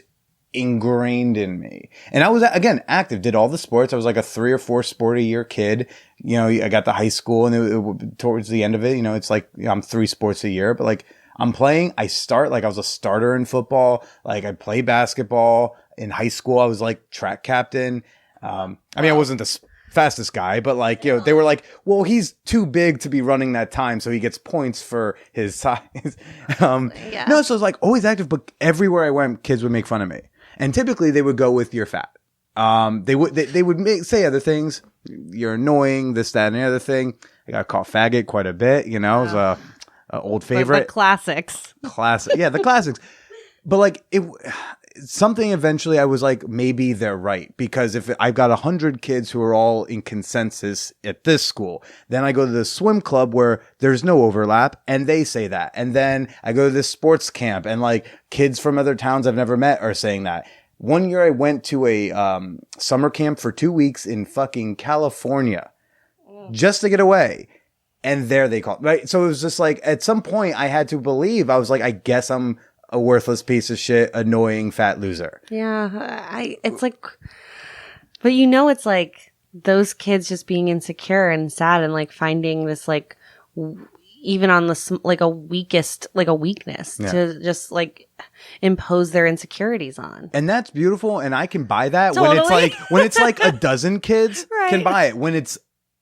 ingrained in me. And I was, again, active, did all the sports. I was like a 3 or 4 sport a year kid. You know, I got to high school, and towards the end of it, you know, it's like, you know, I'm 3 sports a year, but like I'm playing, I was a starter in football. Like I played basketball in high school. I was like track captain. I mean, I wasn't the fastest guy, but like, you know, they were like, well, he's too big to be running that time, so he gets points for his size. No, so I was like always active, but everywhere I went, kids would make fun of me. And typically they would go with you're fat. They would say other things. You're annoying, this, that, and the other thing. I got called faggot quite a bit, you know, it was a old favorite. Like the classics. Yeah, the classics. But like something eventually I was like, maybe they're right. Because if I've got 100 kids who are all in consensus at this school, then I go to the swim club where there's no overlap and they say that. And then I go to this sports camp and like kids from other towns I've never met are saying that. One year I went to a summer camp for 2 weeks in fucking California just to get away. And there they called, right? So it was just like, at some point I had to believe, I was like, I guess I'm a worthless piece of shit, annoying fat loser. Yeah. It's like, but you know, it's like those kids just being insecure and sad and like finding this like, even on the, like a weakness to just like impose their insecurities on. And that's beautiful. And I can buy that Totally. when it's like a dozen kids Right. can buy it. When it's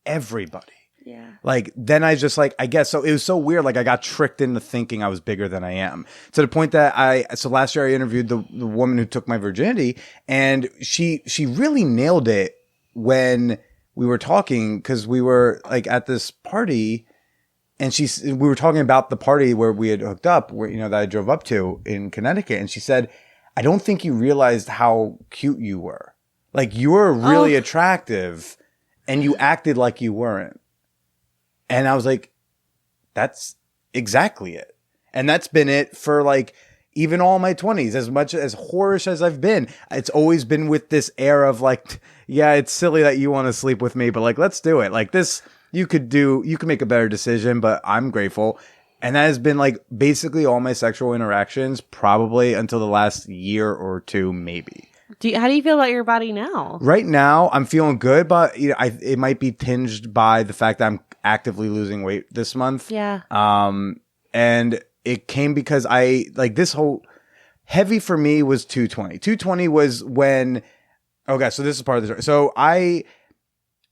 everybody. Yeah. Like, then I just like, I guess, so it was so weird. Like I got tricked into thinking I was bigger than I am, to the point that so last year I interviewed the woman who took my virginity, and she really nailed it when we were talking, cause we were like at this party, and we were talking about the party where we had hooked up, where, you know, that I drove up to in Connecticut. And she said, I don't think you realized how cute you were. Like you were really attractive and you acted like you weren't. And I was like, that's exactly it. And that's been it for like, even all my 20s, as much as whorish as I've been, it's always been with this air of like, yeah, it's silly that you want to sleep with me, but like, let's do it. Like this, you could make a better decision, but I'm grateful. And that has been like basically all my sexual interactions, probably until the last year or two, maybe. How do you feel about your body now? Right now, I'm feeling good, but it might be tinged by the fact that I'm actively losing weight this month. Yeah. And it came because this whole heavy for me was 220. 220 was when, okay, so this is part of the story. So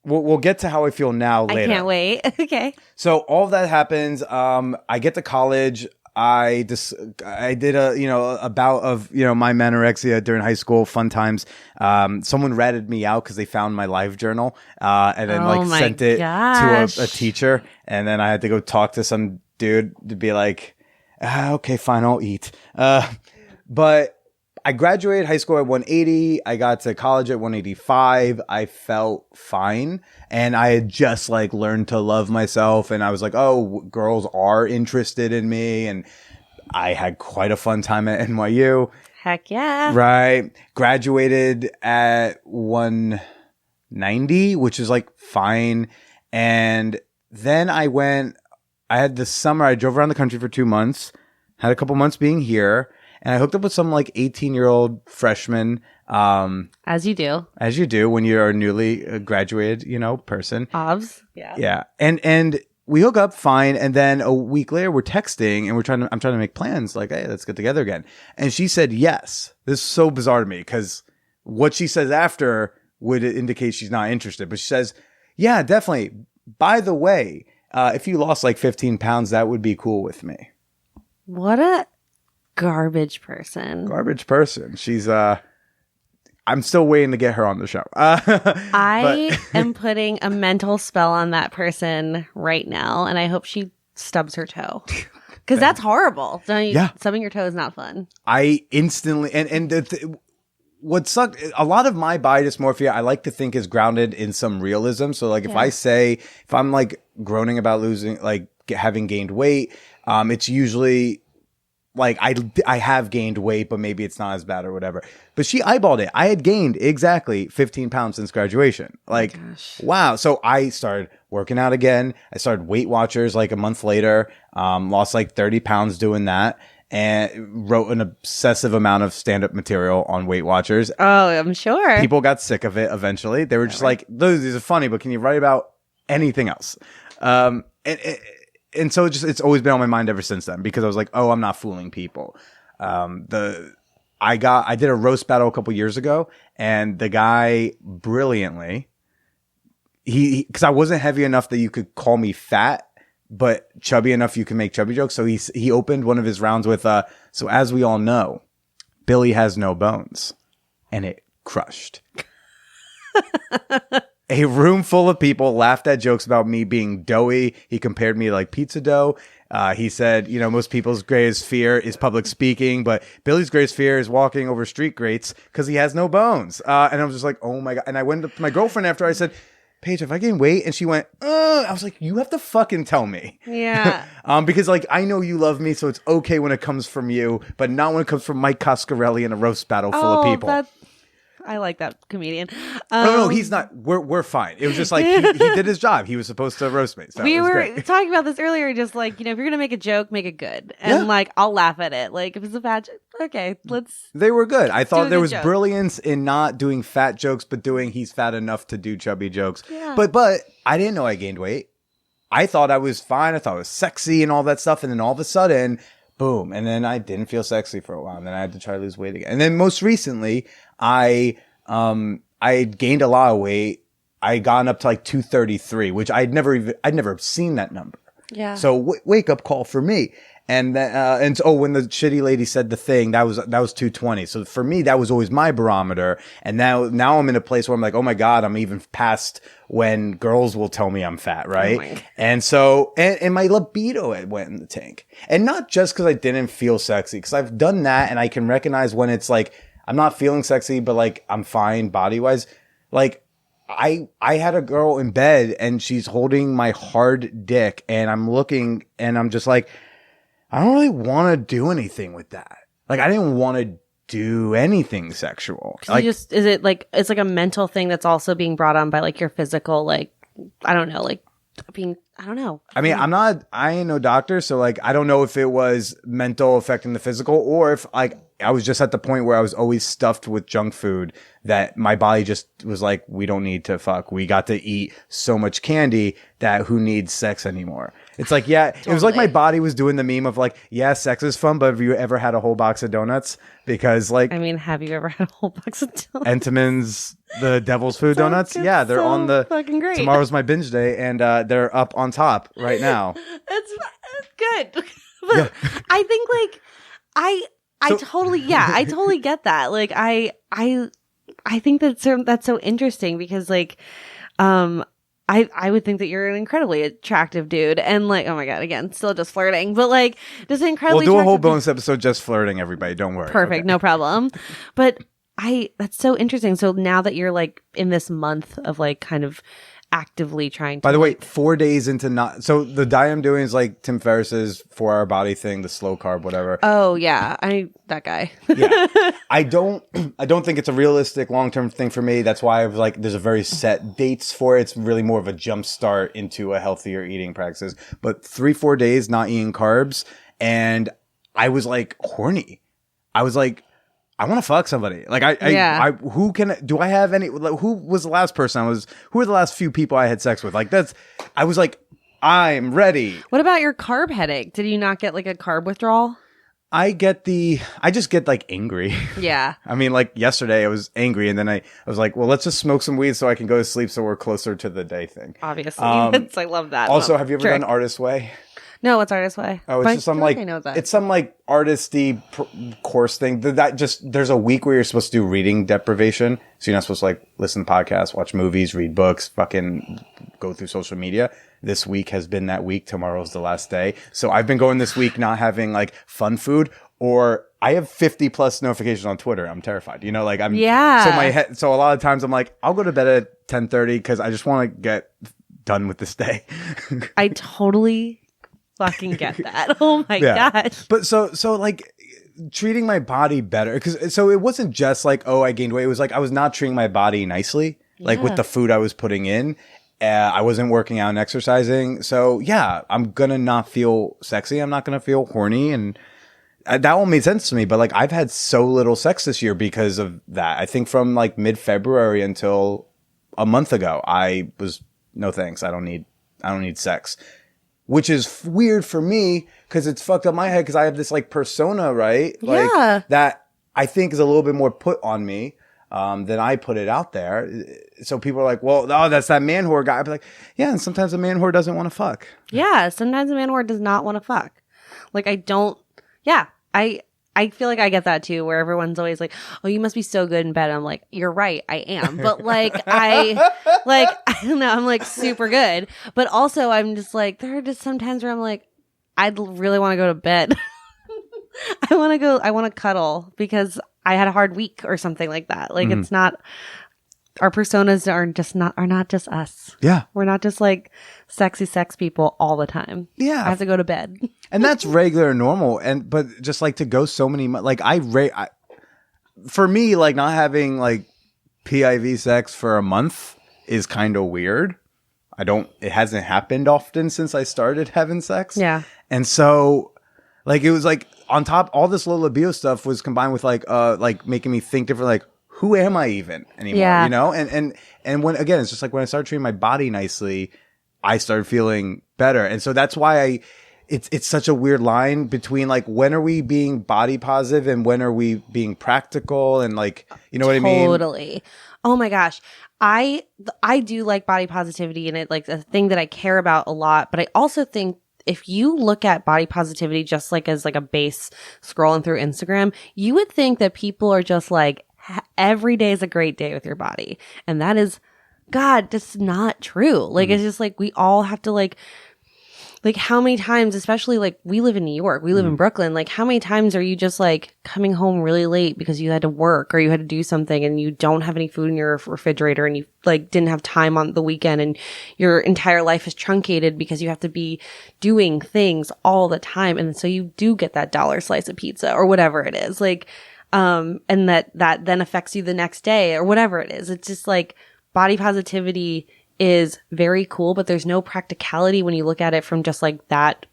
we'll get to how I feel now later. I can't wait. Okay. So all of that happens. I get to college. I did a bout of my anorexia during high school, fun times. Someone ratted me out because they found my live journal and then sent it to a teacher, and then I had to go talk to some dude to be like, okay, fine, I'll eat. But I graduated high school at 180. I got to college at 185. I felt fine. And I had just learned to love myself. And I was like, oh, girls are interested in me. And I had quite a fun time at NYU. Heck yeah. Right. Graduated at 190, which is fine. And then I had this summer, I drove around the country for 2 months, had a couple months being here. And I hooked up with some 18-year-old freshman. As you do. As you do when you're a newly graduated, person. Obs. Yeah. Yeah. And we hook up fine. And then a week later we're texting and I'm trying to make plans hey, let's get together again. And she said yes. This is so bizarre to me because what she says after would indicate she's not interested. But she says, yeah, definitely. By the way, if you lost 15 pounds, that would be cool with me. What a garbage person. She's I'm still waiting to get her on the show. I am putting a mental spell on that person right now, and I hope she stubs her toe. Because that's horrible. Stubbing your toe is not fun. I instantly what sucked, a lot of my body dysmorphia, I like to think is grounded in some realism. So if I'm groaning about losing, having gained weight, it's usually I have gained weight, but maybe it's not as bad or whatever. But she eyeballed it. I had gained exactly 15 pounds since graduation. Wow. So I started working out again. I started Weight Watchers a month later, lost 30 pounds doing that, and wrote an obsessive amount of stand-up material on Weight Watchers. Oh, I'm sure. People got sick of it eventually. They were just these are funny, but can you write about anything else? And so it's always been on my mind ever since then because I was oh, I'm not fooling people. I did a roast battle a couple years ago, and the guy brilliantly, because I wasn't heavy enough that you could call me fat, but chubby enough you can make chubby jokes. So he opened one of his rounds with, so as we all know, Billy has no bones, and it crushed. A room full of people laughed at jokes about me being doughy. He compared me to pizza dough. He said, most people's greatest fear is public speaking, but Billy's greatest fear is walking over street grates because he has no bones. And I was just oh my God. And I went up to my girlfriend after. I said, Paige, have I gained weight? And she went, I was you have to fucking tell me. Yeah. Because I know you love me, so it's okay when it comes from you, but not when it comes from Mike Coscarelli in a roast battle full of people. I like that comedian. No, he's not. We're fine. It was just he did his job. He was supposed to roast me. So we were great. talking about this earlier. Just if you're gonna make a joke, make it good, and I'll laugh at it. If it's a bad joke, okay, let's. They were good. I thought there was joke. Brilliance in not doing fat jokes, but doing he's fat enough to do chubby jokes. Yeah. But I didn't know I gained weight. I thought I was fine. I thought I was sexy and all that stuff, and then all of a sudden, boom! And then I didn't feel sexy for a while, and then I had to try to lose weight again. And then most recently, I gained a lot of weight. I gotten up to 233, which I'd never seen that number. Yeah. So wake up call for me. And then, when the shitty lady said the thing, that was 220. So for me, that was always my barometer. And now I'm in a place where I'm oh my God, I'm even past when girls will tell me I'm fat, right? Oh and so, and my libido went in the tank. And not just because I didn't feel sexy, because I've done that and I can recognize when it's I'm not feeling sexy, but I'm fine body wise. I had a girl in bed and she's holding my hard dick and I'm looking and I'm just I don't really want to do anything with that. like I didn't want to do anything sexual. Like, is it like it's like a mental thing that's also being brought on by like your physical, like I don't know, like being I don't know. I mean, I ain't no doctor, so like I don't know if it was mental affecting the physical or if like I was just at the point where I was always stuffed with junk food that my body just was like, we don't need to fuck. We got to eat so much candy that who needs sex anymore? It's like, yeah, It was like my body was doing the meme of like, yeah, sex is fun, but have you ever had a whole box of donuts? Because like, I mean, have you ever had a whole box of donuts? Entenmann's, the devil's food donuts. Yeah, they're so on the, fucking great. Tomorrow's my binge day and they're up on top right now. It's good. But Yeah. I think like I totally get that. Like I think that's so interesting because like I would think that you're an incredibly attractive dude and like oh my god again still just flirting but like just incredibly We'll do a whole attractive bonus episode just flirting, everybody, don't worry. Perfect, Okay. no problem. But that's so interesting. So now that you're like in this month of like kind of actively trying to By the way, 4 days into not so the diet I'm doing is like Tim Ferriss's 4 hour body thing, the slow carb, whatever. Oh yeah, that guy. Yeah. I don't think it's a realistic long-term thing for me. That's why I was like, there's a very set dates for it. It's really more of a jump start into a healthier eating practices. But 3-4 days not eating carbs. And I was like horny. I was like, I want to fuck somebody. Like who do I have any, who was the last person who were the last few people I had sex with? Like I was like, I'm ready. What about your carb headache? Did you not get like a carb withdrawal? I just get like angry. Yeah. I mean, like yesterday I was angry and then I was like, well, let's just smoke some weed so I can go to sleep so we're closer to the day thing. Obviously. I love that. Also, have you ever done Artist Way? No, what's Artist Way? Oh, it's But just some I feel like I know that. it's some like artisty course thing. There's a week where you're supposed to do reading deprivation, so you're not supposed to like listen to podcasts, watch movies, read books, fucking go through social media. This week has been that week. Tomorrow's the last day, so I've been going this week not having like fun food or. I have 50 plus notifications on Twitter. I'm terrified. You know, like so a lot of times I'm like, I'll go to bed at 10:30 because I just want to get done with this day. I totally fucking get that. Oh my gosh. But so like treating my body better because so it wasn't just like, oh, I gained weight. It was like I was not treating my body nicely, like with the food I was putting in. I wasn't working out and exercising. So yeah, I'm going to not feel sexy. I'm not going to feel horny. And that all made sense to me. But like I've had so little sex this year because of that. I think from like mid-February until a month ago, I was no thanks. I don't need sex. Which is weird for me because it's fucked up my head because I have this like persona, right? Like that I think is a little bit more put on me than I put it out there. So people are like, well, oh, that's that man whore guy. I'd be like, yeah, and sometimes a man whore doesn't want to fuck. Yeah, sometimes a man whore does not want to fuck. Like I feel like I get that too, where everyone's always like, "Oh, you must be so good in bed." I'm like, "You're right, I am." But like, I don't know, I'm like super good. But also, I'm just like, there are just some times where I'm like, I'd really want to go to bed. I want to cuddle because I had a hard week or something like that. Like it's not. Our personas are not just us. Yeah. We're not just like sexy sex people all the time. Yeah. I have to go to bed. And that's regular and normal. But just like to go so many, like for me, like not having like PIV sex for a month is kind of weird. It hasn't happened often since I started having sex. Yeah. And so like, it was like on top, all this low libido stuff was combined with like making me think different, like, who am I even anymore? Yeah. You know? And when, again, it's just like when I started treating my body nicely, I started feeling better. And so that's why it's such a weird line between like, when are we being body positive and when are we being practical? And like, you know what I mean? Totally. Oh my gosh. I do like body positivity and it like a thing that I care about a lot, but I also think if you look at body positivity just like as like a base scrolling through Instagram, you would think that people are just like, every day is a great day with your body. And that is, God, that's not true. Like, it's just like, we all have to like, like how many times, especially like we live in New York, we live in Brooklyn, like how many times are you just like coming home really late because you had to work or you had to do something and you don't have any food in your refrigerator and you like didn't have time on the weekend and your entire life is truncated because you have to be doing things all the time. And so you do get that dollar slice of pizza or whatever it is, like, and that then affects you the next day or whatever it is. It's just like body positivity is very cool, but there's no practicality when you look at it from just like that,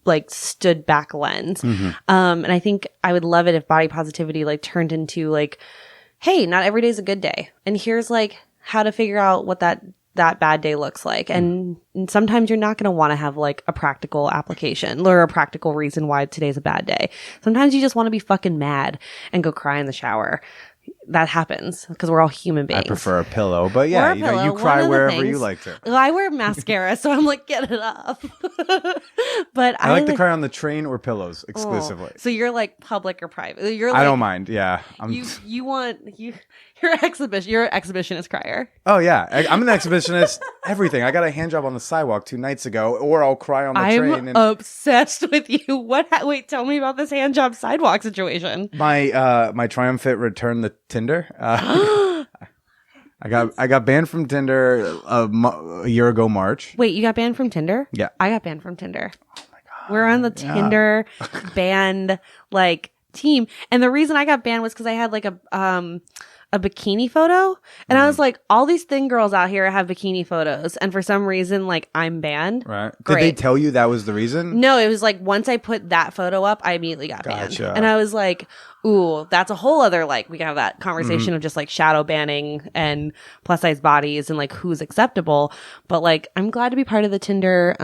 like stood back lens. And I think I would love it if body positivity like turned into like, hey, not every day's a good day. And here's like how to figure out what that bad day looks like. And sometimes you're not going to want to have like a practical application or a practical reason why today's a bad day. Sometimes you just want to be fucking mad and go cry in the shower. That happens because we're all human beings. I prefer a pillow, but yeah, you know, you cry wherever you like to. Well, I wear mascara, so I'm like, get it off. But I like to cry on the train or pillows exclusively. So you're like public or private? You're I like, don't mind. Yeah, you're an exhibitionist crier. Oh yeah, I'm an exhibitionist. Everything. I got a hand job on the sidewalk 2 nights ago, or I'll cry on the train. I'm obsessed with you. Wait, tell me about this hand job sidewalk situation. My triumphant return to Tinder. I got banned from Tinder a year ago March. Wait, you got banned from Tinder? Yeah, I got banned from Tinder. Oh my god, we're on the Tinder banned like team, and the reason I got banned was because I had like a bikini photo, and I was like, all these thin girls out here have bikini photos, and for some reason, like I'm banned. Right? Great. Did they tell you that was the reason? No, it was like once I put that photo up, I immediately got banned, and I was like, ooh, that's a whole other like we can have that conversation of just like shadow banning and plus size bodies and like who's acceptable. But like, I'm glad to be part of the Tinder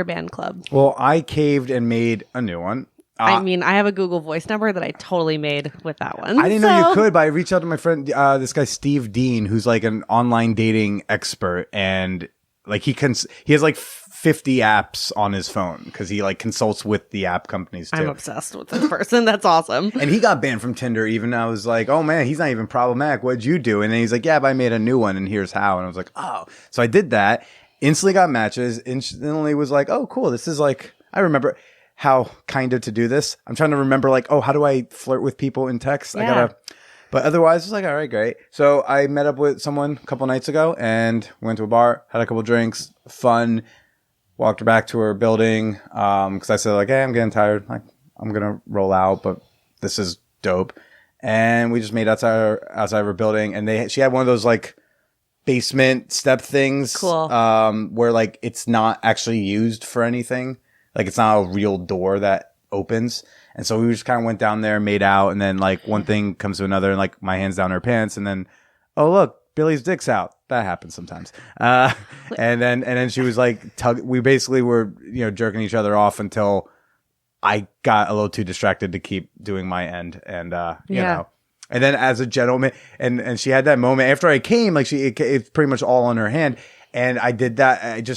ban club. Well, I caved and made a new one. I mean, I have a Google Voice number that I totally made with that one. I didn't know you could, but I reached out to my friend, this guy Steve Dean, who's like an online dating expert, and like he has like 50 apps on his phone because he like consults with the app companies too. I'm obsessed with this person. That's awesome. And he got banned from Tinder. Even I was like, oh man, he's not even problematic. What'd you do? And then he's like, yeah, but I made a new one, and here's how. And I was like, oh, so I did that. Instantly got matches. Instantly was like, oh, cool. This is like, I remember how kind of to do this. I'm trying to remember like, oh, how do I flirt with people in text? Yeah. But otherwise it's like, all right, great. So I met up with someone a couple nights ago and went to a bar, had a couple drinks, fun, walked her back to her building. Cause I said like, hey, I'm getting tired. Like I'm going to roll out, but this is dope. And we just made outside of her building, and she had one of those like basement step things. Cool. Where like, it's not actually used for anything. Like it's not a real door that opens. And so we just kind of went down there, made out, and then like one thing comes to another, and like my hand's down her pants, and then, oh look, Billy's dick's out. That happens sometimes. And then she was like, we basically were, you know, jerking each other off until I got a little too distracted to keep doing my end. And, you know, and then as a gentleman, and she had that moment after I came, like it's pretty much all on her hand. And I did that.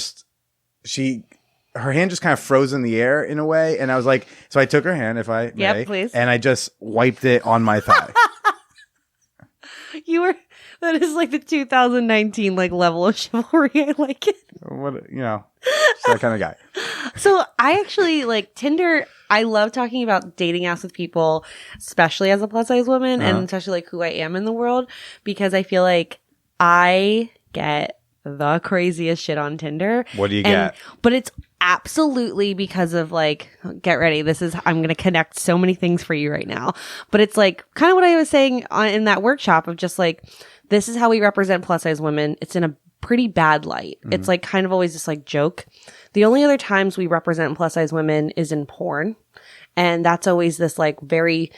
Her hand just kind of froze in the air in a way. And I was like, so I took her hand, if I may, please. and I just wiped it on my thigh. That is like the 2019 like level of chivalry. I like it. What, you know, just that kind of guy. So I actually like Tinder. I love talking about dating apps with people, especially as a plus size woman, and especially like who I am in the world, because I feel like I get the craziest shit on Tinder. What do you get? But it's absolutely because of like, get ready. I'm going to connect so many things for you right now. But it's like kind of what I was saying in that workshop of just like, this is how we represent plus size women. It's in a pretty bad light. Mm-hmm. It's like kind of always this like joke. The only other times we represent plus size women is in porn. And that's always this like very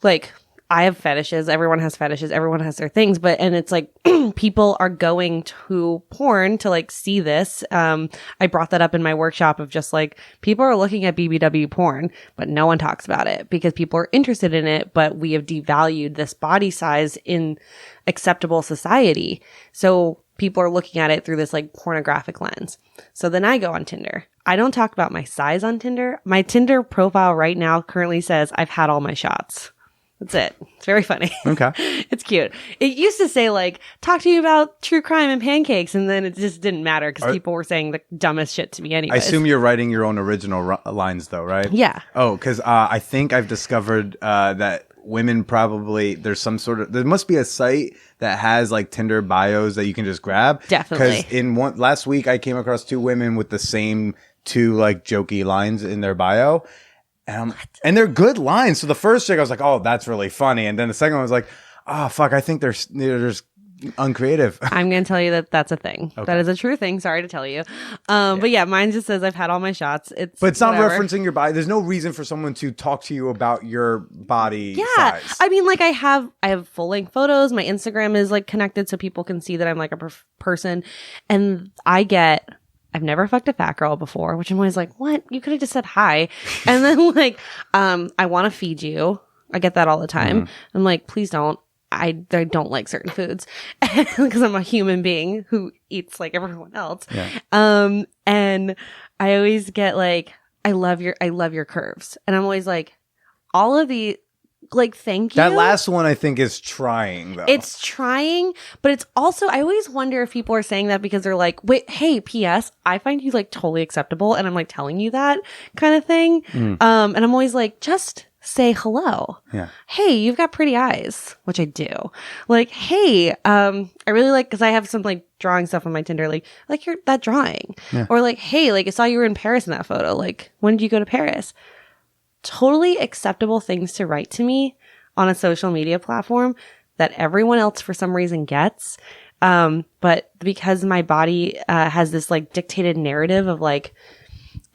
like, I have fetishes. Everyone has fetishes. Everyone has their things. And it's like people are going to porn to like see this. I brought that up in my workshop of just like people are looking at BBW porn, but no one talks about it because people are interested in it. But we have devalued this body size in acceptable society. So people are looking at it through this like pornographic lens. So then I go on Tinder. I don't talk about my size on Tinder. My Tinder profile right now currently says I've had all my shots. That's it. It's very funny. Okay. It's cute. It used to say like, talk to me about true crime and pancakes. And then it just didn't matter because people were saying the dumbest shit to me anyway. I assume you're writing your own original lines though, right? Yeah. Oh, because I think I've discovered that women probably, there must be a site that has like Tinder bios that you can just grab. Definitely. Because last week I came across 2 women with the same 2 like jokey lines in their bio. And they're good lines. So the first chick I was like, oh, that's really funny. And then the second one was like, oh, fuck, I think they're just uncreative. I'm going to tell you that that's a thing. Okay. That is a true thing. Sorry to tell you. But yeah, mine just says I've had all my shots. But it's not referencing your body. There's no reason for someone to talk to you about your body size. I mean, like I have full length photos. My Instagram is like connected so people can see that I'm like a person. And I've never fucked a fat girl before, which I'm always like, what? You could have just said hi. And then like, I want to feed you. I get that all the time. I'm like, please don't. I don't like certain foods because I'm a human being who eats like everyone else. Yeah. And I always get like, I love your curves. And I'm always like, all of the, like, thank you. That last one I think is trying though. It's trying, but it's also, I always wonder if people are saying that because they're like, wait, hey, P.S. I find you like totally acceptable. And I'm like telling you that kind of thing. And I'm always like, just say hello. Yeah. Hey, you've got pretty eyes, which I do. Like, hey, I really like, cause I have some like drawing stuff on my Tinder, like that drawing. Yeah. Or like, hey, like I saw you were in Paris in that photo. Like, when did you go to Paris? Totally acceptable things to write to me on a social media platform that everyone else for some reason gets. But because my body has this like dictated narrative of like,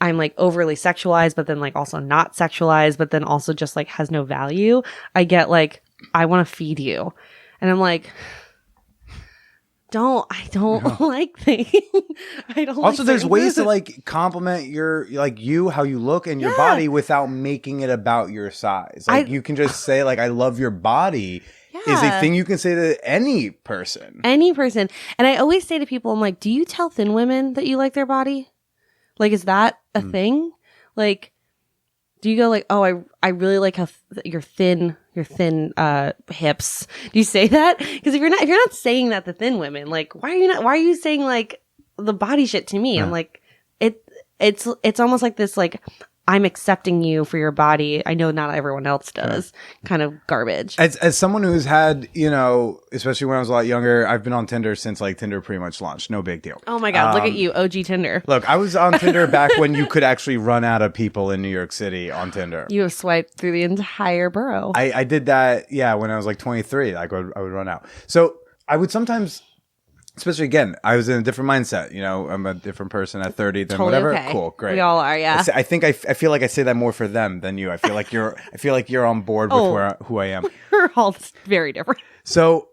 I'm like overly sexualized, but then like also not sexualized, but then also just like has no value. I get like, I want to feed you. And I'm like, I don't like things. I don't also, like there's ways things. to like compliment your, like you, how you look and your body without making it about your size. Like you can just say like, I love your body is a thing you can say to any person. Any person. And I always say to people, I'm like, do you tell thin women that you like their body? Like, is that a thing? Like, do you go like, oh, I really like how your thin hips. Do you say that? Because if you're not saying that to thin women, like, why are you saying like the body shit to me? I'm like, it's almost like this, like, I'm accepting you for your body. I know not everyone else does. Kind of garbage. As someone who's had, especially when I was a lot younger, I've been on Tinder since like Tinder pretty much launched. No big deal. Oh my God. Look at you. OG Tinder. Look, I was on Tinder back when you could actually run out of people in New York City on Tinder. You have swiped through the entire borough. I did that. Yeah. When I was like 23, I would run out. So I would sometimes, especially again, I was in a different mindset. I'm a different person at 30 than totally whatever. Okay. Cool, great. We all are, yeah. I think I feel like I say that more for them than you. I feel like you're on board with who I am. We're all very different. So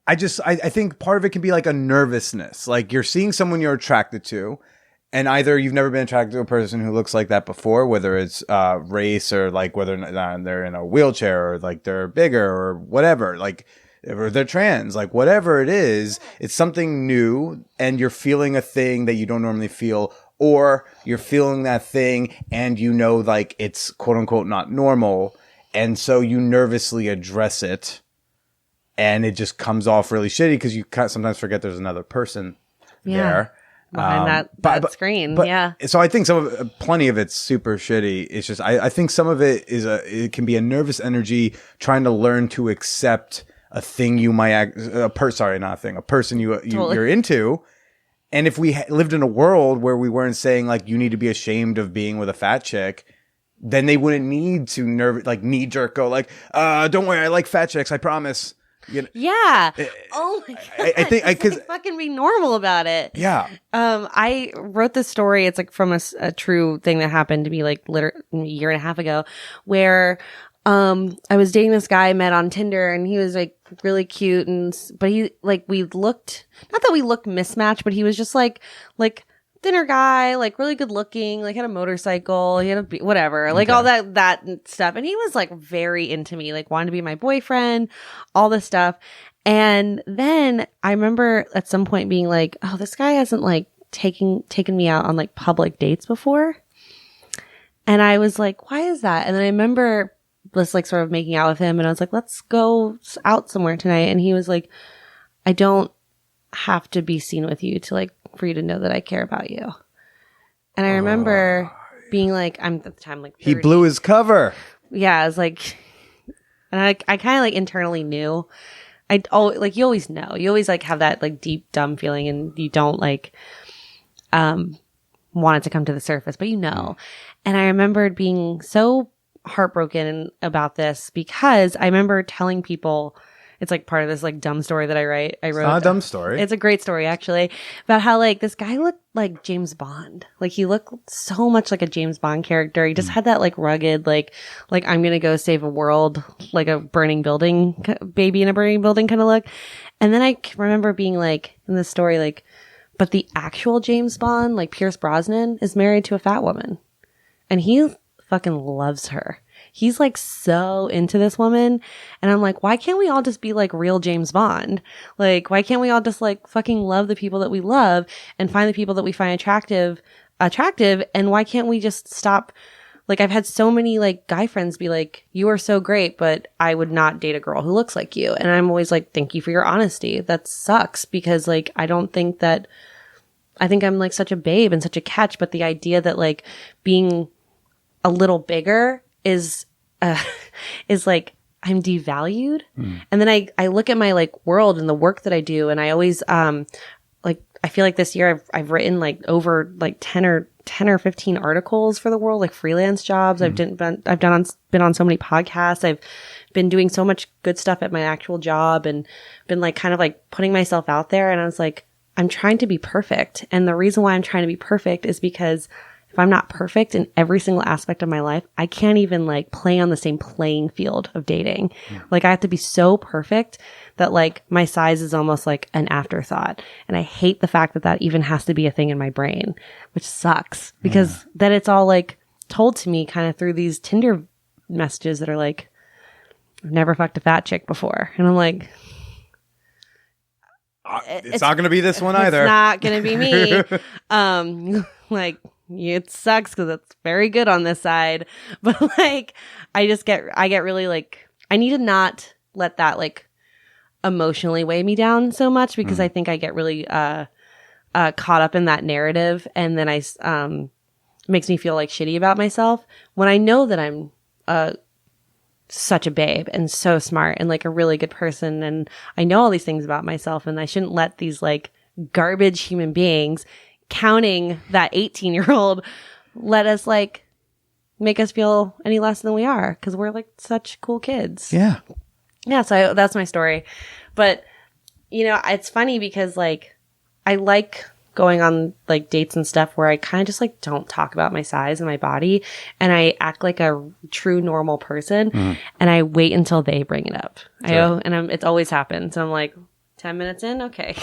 I think part of it can be like a nervousness. Like you're seeing someone you're attracted to, and either you've never been attracted to a person who looks like that before, whether it's race or like whether they're in a wheelchair or like they're bigger or whatever, like. Or they're trans, like whatever it is, it's something new and you're feeling a thing that you don't normally feel, or you're feeling that thing and like it's quote unquote not normal. And so you nervously address it and it just comes off really shitty because you sometimes forget there's another person there. Behind that screen. Yeah. So I think plenty of it's super shitty. It's just, I think some of it it can be a nervous energy trying to learn to accept a thing you might a person you're into. And if we lived in a world where we weren't saying like you need to be ashamed of being with a fat chick, then they wouldn't need to knee jerk go like don't worry, I like fat chicks, I promise. Yeah. Oh my God. I think because fucking be normal about it. Yeah. I wrote this story. It's like from a true thing that happened to me like literally a year and a half ago, where I was dating this guy I met on Tinder, and he was like really cute, but he like we looked, not that we looked mismatched, but he was just like thinner guy, like really good looking, like had a motorcycle, he had whatever, like all that stuff, and he was like very into me, like wanted to be my boyfriend, all this stuff. And then I remember at some point being like, oh, this guy hasn't like taken me out on like public dates before, and I was like, why is that? And then I remember was like sort of making out with him, and I was like, let's go out somewhere tonight. And he was like, I don't have to be seen with you to like for you to know that I care about you. And I remember being like, I'm at the time like 30. He blew his cover. Yeah, I was like, and I kind of like internally knew. Like you always know. You always like have that like deep dumb feeling, and you don't like want it to come to the surface, but you know. And I remembered being so heartbroken about this because I remember telling people, it's like part of this like dumb story that I wrote. It's not a dumb story. It's a great story actually, about how like this guy looked like James Bond. Like he looked so much like a James Bond character. He just had that like rugged, like I'm going to go save a world, like a burning building, baby in a burning building kind of look. And then I remember being like in this story, like, but the actual James Bond, like Pierce Brosnan, is married to a fat woman. And he fucking loves her. He's like so into this woman. And I'm like, why can't we all just be like real James Bond? Like, why can't we all just like fucking love the people that we love and find the people that we find attractive? And why can't we just stop? Like, I've had so many like guy friends be like, you are so great, but I would not date a girl who looks like you. And I'm always like, thank you for your honesty. That sucks because like, I think I'm like such a babe and such a catch, but the idea that like being a little bigger is like I'm devalued. And then I look at my like world and the work that I do, and I always like I feel like this year I've written like over like 10 or 15 articles for the world, like freelance jobs. Been on so many podcasts. I've been doing so much good stuff at my actual job and been like kind of like putting myself out there. And I was like, I'm trying to be perfect. And the reason why I'm trying to be perfect is because if I'm not perfect in every single aspect of my life, I can't even like play on the same playing field of dating. Like I have to be so perfect that like my size is almost like an afterthought. And I hate the fact that that even has to be a thing in my brain, which sucks because then it's all like told to me kind of through these Tinder messages that are like, I've never fucked a fat chick before. And I'm like, it's not going to be this one either. It's not going to be me. Like, it sucks because it's very good on this side. But like, I get really like, I need to not let that like emotionally weigh me down so much because I think I get really caught up in that narrative. And then makes me feel like shitty about myself when I know that I'm such a babe and so smart and like a really good person. And I know all these things about myself, and I shouldn't let these like garbage human beings, counting that 18-year-old, let us like make us feel any less than we are because we're like such cool kids. Yeah. So that's my story. But you know, it's funny because like I like going on like dates and stuff where I kind of just like don't talk about my size and my body, and I act like a true normal person, and I wait until they bring it up. Sure. It's always happened. So I'm like 10 minutes in, okay.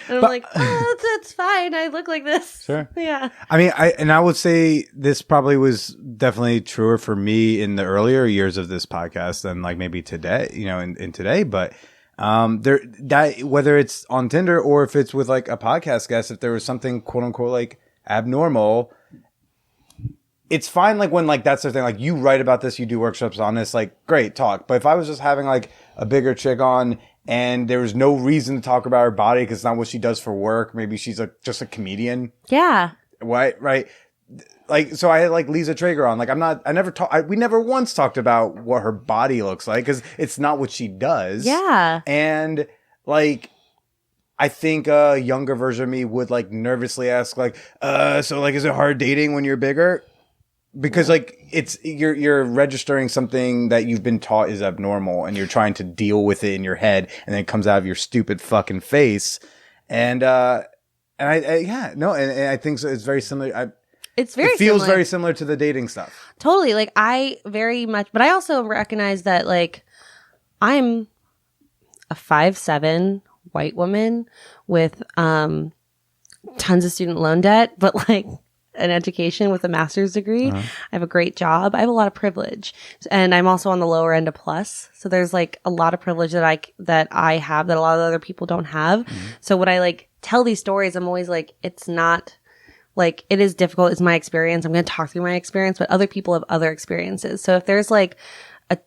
And I'm like, oh, that's fine. I look like this. Sure. Yeah. I mean, I would say this probably was definitely truer for me in the earlier years of this podcast than like maybe today, you know, in today, but that whether it's on Tinder or if it's with like a podcast guest, if there was something quote unquote like abnormal, it's fine. Like when like that's the thing, like you write about this, you do workshops on this, like great talk. But if I was just having like a bigger chick on and there was no reason to talk about her body because it's not what she does for work, maybe she's just a comedian. Yeah. Right. Like, so I had like Lisa Traeger on. Like, we never once talked about what her body looks like because it's not what she does. Yeah. And like, I think a younger version of me would like nervously ask like, so like, is it hard dating when you're bigger? Because like, you're registering something that you've been taught is abnormal and you're trying to deal with it in your head and then it comes out of your stupid fucking face. And I think so it's very similar. It feels very similar to the dating stuff. Totally. Like I very much, but I also recognize that like I'm a 5'7" white woman with tons of student loan debt, but like an education with a master's degree. I have a great job. I have a lot of privilege, and I'm also on the lower end of plus. So there's like a lot of privilege that I have that a lot of other people don't have. So when I like tell these stories, I'm always like, it's not like, it is difficult. It's my experience. I'm going to talk through my experience, but other people have other experiences. So if there's like a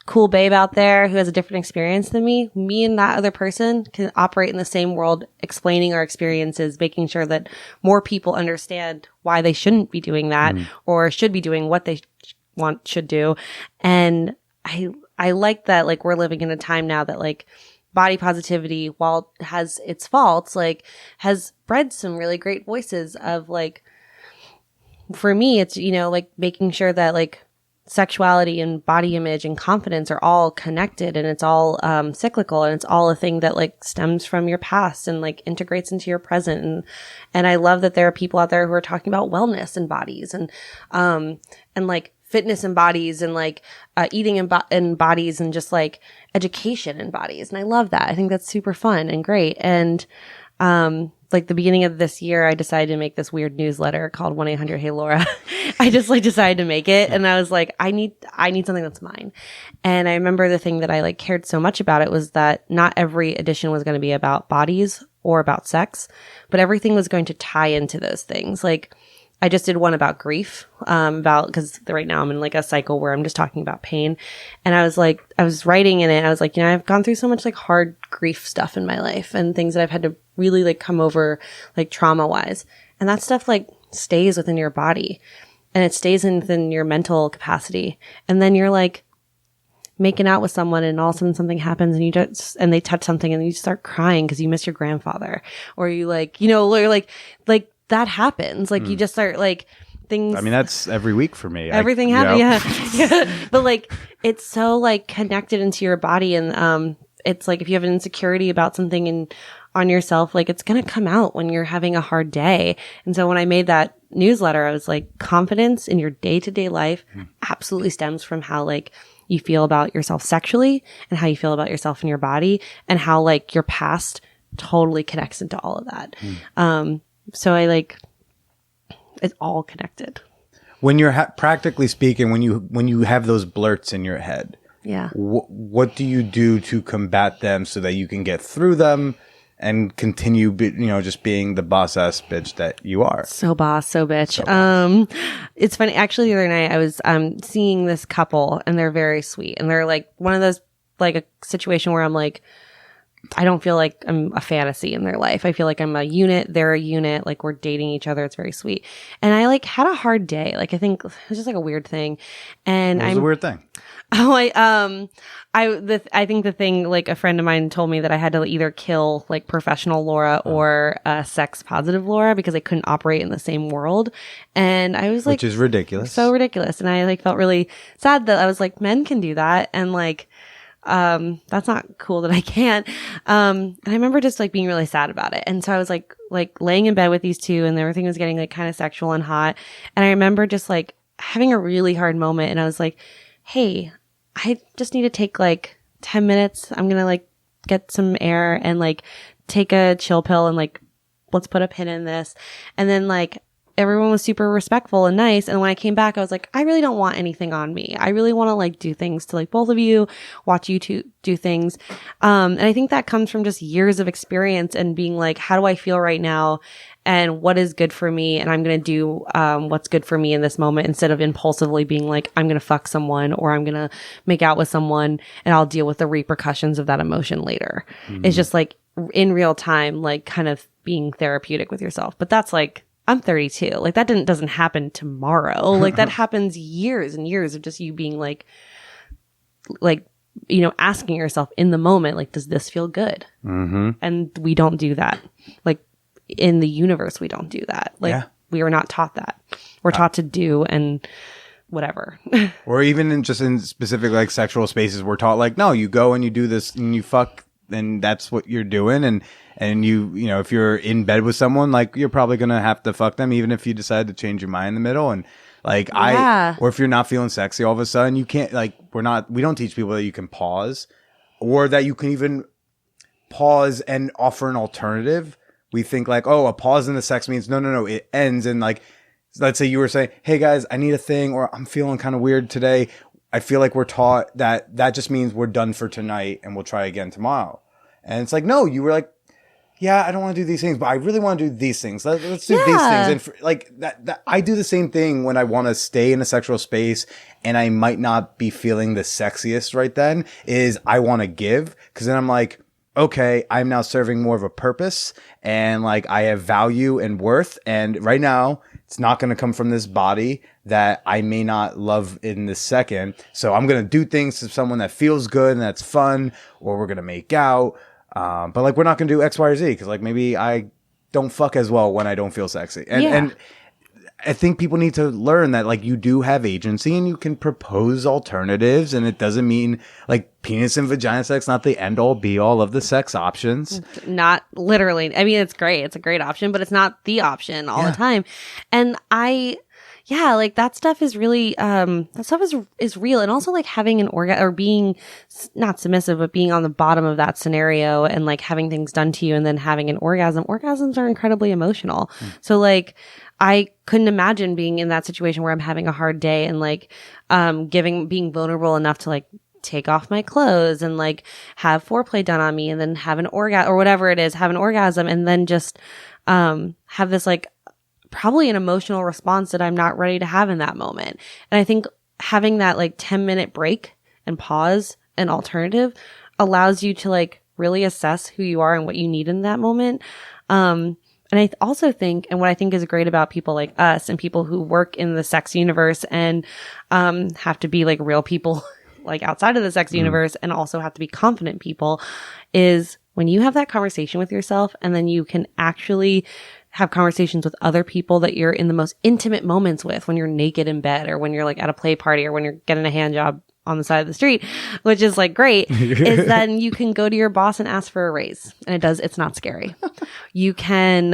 cool babe out there who has a different experience than me and that other person can operate in the same world, explaining our experiences, making sure that more people understand why they shouldn't be doing that or should be doing what they should do. And I like that, like, we're living in a time now that, like, body positivity, while it has its faults, like, has bred some really great voices of, like, for me, it's, you know, like, making sure that, like, sexuality and body image and confidence are all connected, and it's all cyclical, and it's all a thing that, like, stems from your past and, like, integrates into your present. And I love that there are people out there who are talking about wellness and bodies and like fitness in bodies and like eating in bodies and just like education in bodies. And I love that. I think that's super fun and great. And like the beginning of this year, I decided to make this weird newsletter called 1-800-HEY-LAURA. I just like decided to make it. And I was like, I need something that's mine. And I remember the thing that I like cared so much about it was that not every edition was going to be about bodies or about sex, but everything was going to tie into those things. Like, I just did one about grief, because right now I'm in like a cycle where I'm just talking about pain. And I was writing in it. I was like, you know, I've gone through so much like hard grief stuff in my life and things that I've had to really like come over like trauma wise. And that stuff like stays within your body and it stays within your mental capacity. And then you're like making out with someone and all of a sudden something happens and they touch something and you start crying because you miss your grandfather, or you like, you know, or like that happens. Like you just start like things. I mean, that's every week for me. Everything happens. Yeah. But like, it's so like connected into your body. And, it's like, if you have an insecurity about something on yourself, like it's going to come out when you're having a hard day. And so when I made that newsletter, I was like, confidence in your day-to-day life absolutely stems from how like you feel about yourself sexually and how you feel about yourself in your body and how like your past totally connects into all of that. So I like, it's all connected. When you're practically speaking, when you have those blurts in your head, yeah, what do you do to combat them so that you can get through them and continue, just being the boss ass bitch that you are? So boss, so bitch. It's funny. Actually, the other night I was seeing this couple and they're very sweet and they're like one of those, like a situation where I'm like, I don't feel like I'm a fantasy in their life. I feel like I'm a unit. They're a unit. Like we're dating each other. It's very sweet. And I like had a hard day. Like I think it's just like a weird thing. And What was the weird thing? Oh, I think the thing, like a friend of mine told me that I had to either kill like professional Laura or sex positive Laura because I couldn't operate in the same world. And I was like, which is ridiculous. So ridiculous. And I like felt really sad that I was like, men can do that. And like, that's not cool that I can't. And I remember just like being really sad about it. And so I was like laying in bed with these two and everything was getting like kind of sexual and hot. And I remember just like having a really hard moment. And I was like, hey, I just need to take like 10 minutes. I'm going to like get some air and like take a chill pill and like, let's put a pin in this. And then like, everyone was super respectful and nice. And when I came back, I was like, I really don't want anything on me. I really want to like do things to like both of you, watch you two do things. And I think that comes from just years of experience and being like, how do I feel right now? And what is good for me? And I'm going to do, what's good for me in this moment instead of impulsively being like, I'm going to fuck someone or I'm going to make out with someone and I'll deal with the repercussions of that emotion later. It's just like in real time, like kind of being therapeutic with yourself. But that's like, I'm 32. Like that doesn't happen tomorrow. Like that happens years and years of just you being like, you know, asking yourself in the moment, like, does this feel good? Mm-hmm. And we don't do that. Like in the universe, we don't do that. Like we are not taught that. We're taught to do and whatever. Or even in specific like sexual spaces, we're taught like, no, you go and you do this and you fuck and that's what you're doing. And you know, if you're in bed with someone, like you're probably going to have to fuck them, even if you decide to change your mind in the middle. And like or if you're not feeling sexy all of a sudden, you can't like, we don't teach people that you can pause or that you can even pause and offer an alternative. We think like, oh, a pause in the sex means no, it ends. And like, let's say you were saying, hey guys, I need a thing, or I'm feeling kind of weird today. I feel like we're taught that just means we're done for tonight and we'll try again tomorrow. And it's like, no, you were like, yeah, I don't want to do these things, but I really want to do these things. Let's do these Yeah. things. And like that, I do the same thing when I want to stay in a sexual space and I might not be feeling the sexiest right then, is I want to give. Cause then I'm like, okay, I'm now serving more of a purpose and like I have value and worth. And right now it's not going to come from this body that I may not love in this second. So I'm going to do things to someone that feels good and that's fun, or we're going to make out. But like, we're not going to do X, Y, or Z. Cause like maybe I don't fuck as well when I don't feel sexy. And I think people need to learn that like you do have agency and you can propose alternatives, and it doesn't mean like penis and vagina sex, not the end all be all of the sex options. Not literally. I mean, it's great. It's a great option, but it's not the option all the time. And like that stuff is really, that stuff is real. And also like having an orgasm or being not submissive, but being on the bottom of that scenario and like having things done to you and then having an orgasm. Orgasms are incredibly emotional. So like, I couldn't imagine being in that situation where I'm having a hard day and like, being vulnerable enough to like take off my clothes and like have foreplay done on me and then have an orgasm or whatever it is, have an orgasm and then just, have this like probably an emotional response that I'm not ready to have in that moment. And I think having that like 10-minute break and pause and alternative allows you to like really assess who you are and what you need in that moment. And I also think, and what I think is great about people like us and people who work in the sex universe and have to be like real people like outside of the sex universe and also have to be confident people, is when you have that conversation with yourself and then you can actually have conversations with other people that you're in the most intimate moments with, when you're naked in bed or when you're like at a play party or when you're getting a hand job on the side of the street, which is like great, is then you can go to your boss and ask for a raise. And it's not scary. You can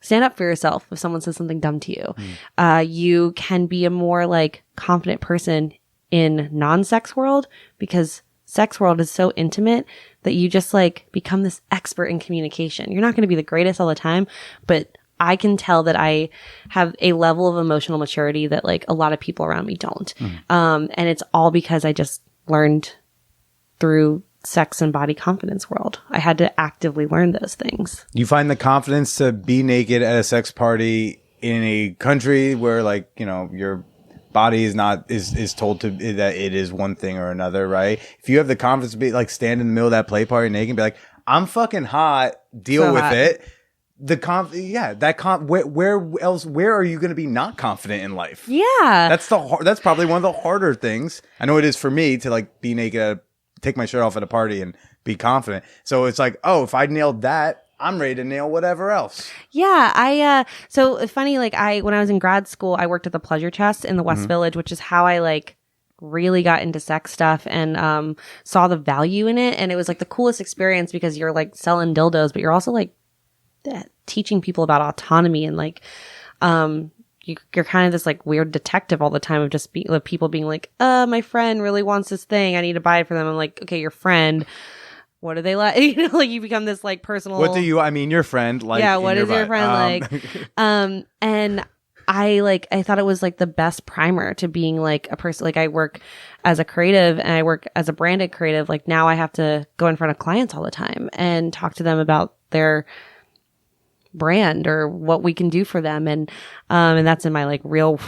stand up for yourself if someone says something dumb to you. You can be a more like confident person in non-sex world, because sex world is so intimate that you just like become this expert in communication. You're not going to be the greatest all the time, but I can tell that I have a level of emotional maturity that like a lot of people around me don't. And it's all because I just learned through sex and body confidence world. I had to actively learn those things. You find the confidence to be naked at a sex party in a country where like, you know, your body is told to that it is one thing or another, right? If you have the confidence to be like stand in the middle of that play party naked and be like, I'm fucking hot, deal So with hot. it. Where else are you going to be not confident in life? Yeah. That's probably one of the harder things. I know it is for me to like be naked, take my shirt off at a party and be confident. So it's like, oh, if I nailed that, I'm ready to nail whatever else. Yeah. So it's funny, like when I was in grad school, I worked at the Pleasure Chest in the West Village, which is how I like really got into sex stuff and saw the value in it. And it was like the coolest experience because you're like selling dildos, but you're also like teaching people about autonomy and like you're kind of this like weird detective all the time of just people being like, my friend really wants this thing, I need to buy it for them. I'm like, okay, your friend, what do they like? You know, like you become this like personal. What do you? I mean, your friend like. Yeah, what is your vibe. friend like? And I thought it was like the best primer to being like a person. Like I work as a creative and I work as a branded creative. Like now I have to go in front of clients all the time and talk to them about their brand or what we can do for them. And that's in my like real,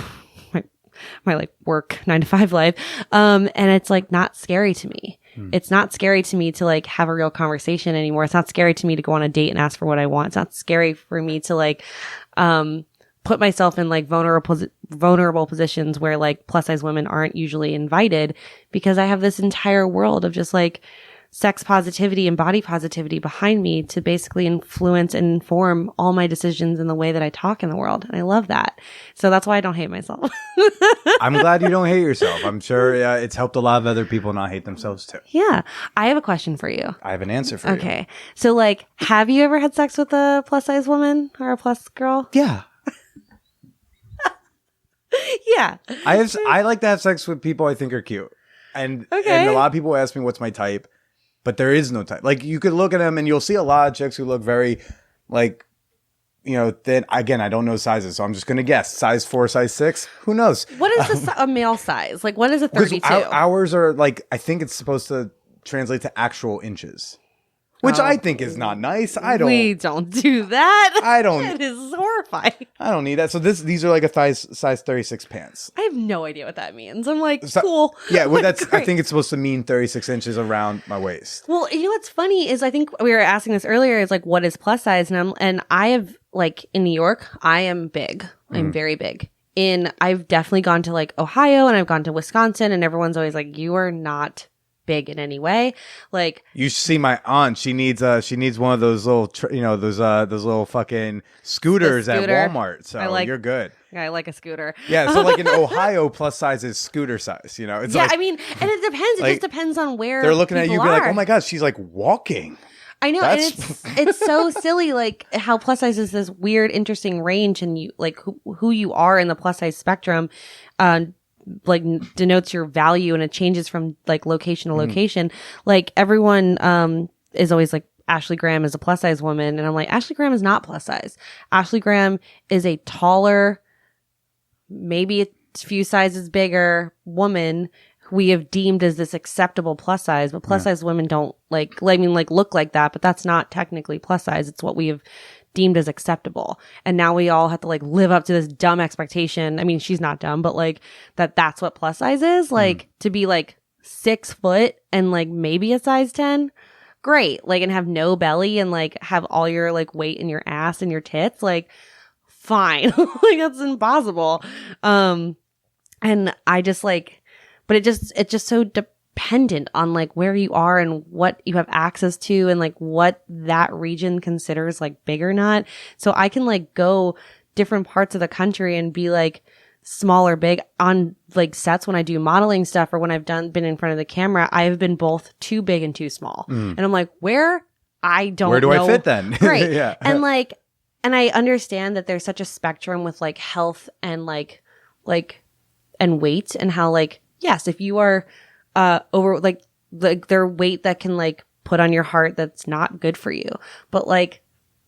my like work 9-to-5 life. And it's like not scary to me. It's not scary to me to like have a real conversation anymore. It's not scary to me to go on a date and ask for what I want. It's not scary for me to like, put myself in like vulnerable positions where like plus size women aren't usually invited, because I have this entire world of just like sex positivity and body positivity behind me to basically influence and inform all my decisions in the way that I talk in the world. And I love that. So that's why I don't hate myself. I'm glad you don't hate yourself. I'm sure it's helped a lot of other people not hate themselves too. Yeah. I have a question for you. I have an answer for you. Okay. So like, have you ever had sex with a plus size woman or a plus girl? Yeah. Yeah. I like to have sex with people I think are cute. And a lot of people ask me what's my type, but there is no type. Like you could look at them and you'll see a lot of chicks who look very like, you know, thin. Again, I don't know sizes, so I'm just going to guess. Size 4, size 6. Who knows? What is a male size? Like what is a 32? Ours are like, I think it's supposed to translate to actual inches. which I think is not nice. We don't do that. I don't. It is horrifying. I don't need that. So these are like a size 36 pants. I have no idea what that means. I'm like, So- cool. Yeah, well, Like, I great. think it's supposed to mean 36 inches around my waist. Well, you know what's funny is I think we were asking this earlier. Is like, what is plus size? And I have like in New York, I am big. I'm very big. I've definitely gone to like Ohio and I've gone to Wisconsin, and everyone's always like, you are not big in any way. Like, You should see my aunt. She needs one of those little those little fucking scooters at scooter. Walmart. So I like- you're good. I like a scooter. Yeah. So like in Ohio, plus size is scooter size. It's Yeah, like I mean, and it depends. It like, just depends on where they're looking at you, people be like, are. oh my god, she's like walking. I know, and That's- it's so silly, like how plus size is this weird, interesting range, and you like who you are in the plus size spectrum, like denotes your value, and it changes from like location to location. Like everyone is always like, Ashley Graham is a plus size woman, and I'm like, Ashley Graham is not plus size. Ashley Graham is a taller, maybe a few sizes bigger woman we have deemed as this acceptable plus size, but plus size women don't look like that, but that's not technically plus size. It's what we have deemed as acceptable. And now we all have to like live up to this dumb expectation. I mean, she's not dumb, but like that's what plus size is. Like to be like 6 foot and like maybe a size 10. Great. Like, and have no belly and like have all your like weight in your ass and your tits. Like, fine. Like that's impossible. And I just like, but it's just so dependent on like where you are and what you have access to and like what that region considers like big or not. So I can like go different parts of the country and be like small or big on like sets when I do modeling stuff or when I've been in front of the camera. I have been both too big and too small. And I'm like, where do I fit then? Right. Yeah. And like, and I understand that there's such a spectrum with like health and like and weight, and how like, yes, if you are over like their weight that can like put on your heart, that's not good for you. But like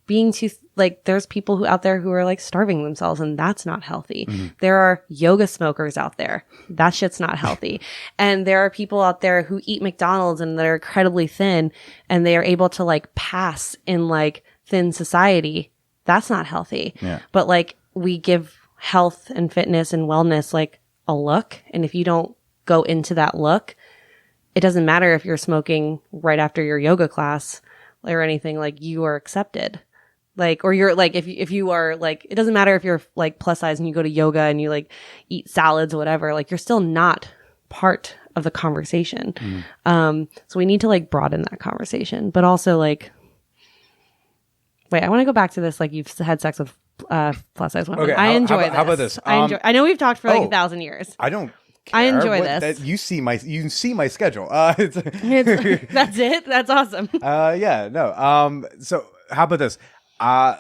being too like, there's people out there who are like starving themselves, and that's not healthy. There are yoga smokers out there. That shit's not healthy. And there are people out there who eat McDonald's and they're incredibly thin, and they are able to like pass in like thin society. That's not healthy. Yeah. But like we give health and fitness and wellness like a look. And if you don't go into that look, it doesn't matter if you're smoking right after your yoga class or anything, like you are accepted. Like, or you're like, if you are like, it doesn't matter if you're like plus size and you go to yoga and you like eat salads or whatever, like you're still not part of the conversation. So we need to like broaden that conversation, but also like, wait, I want to go back to this. Like you've had sex with plus size women. Okay, I enjoy this. how about this? I know we've talked for like oh. 1,000 years. I don't. I care. enjoy What- this. you see my schedule. That's it. That's awesome. Yeah, no. So how about this?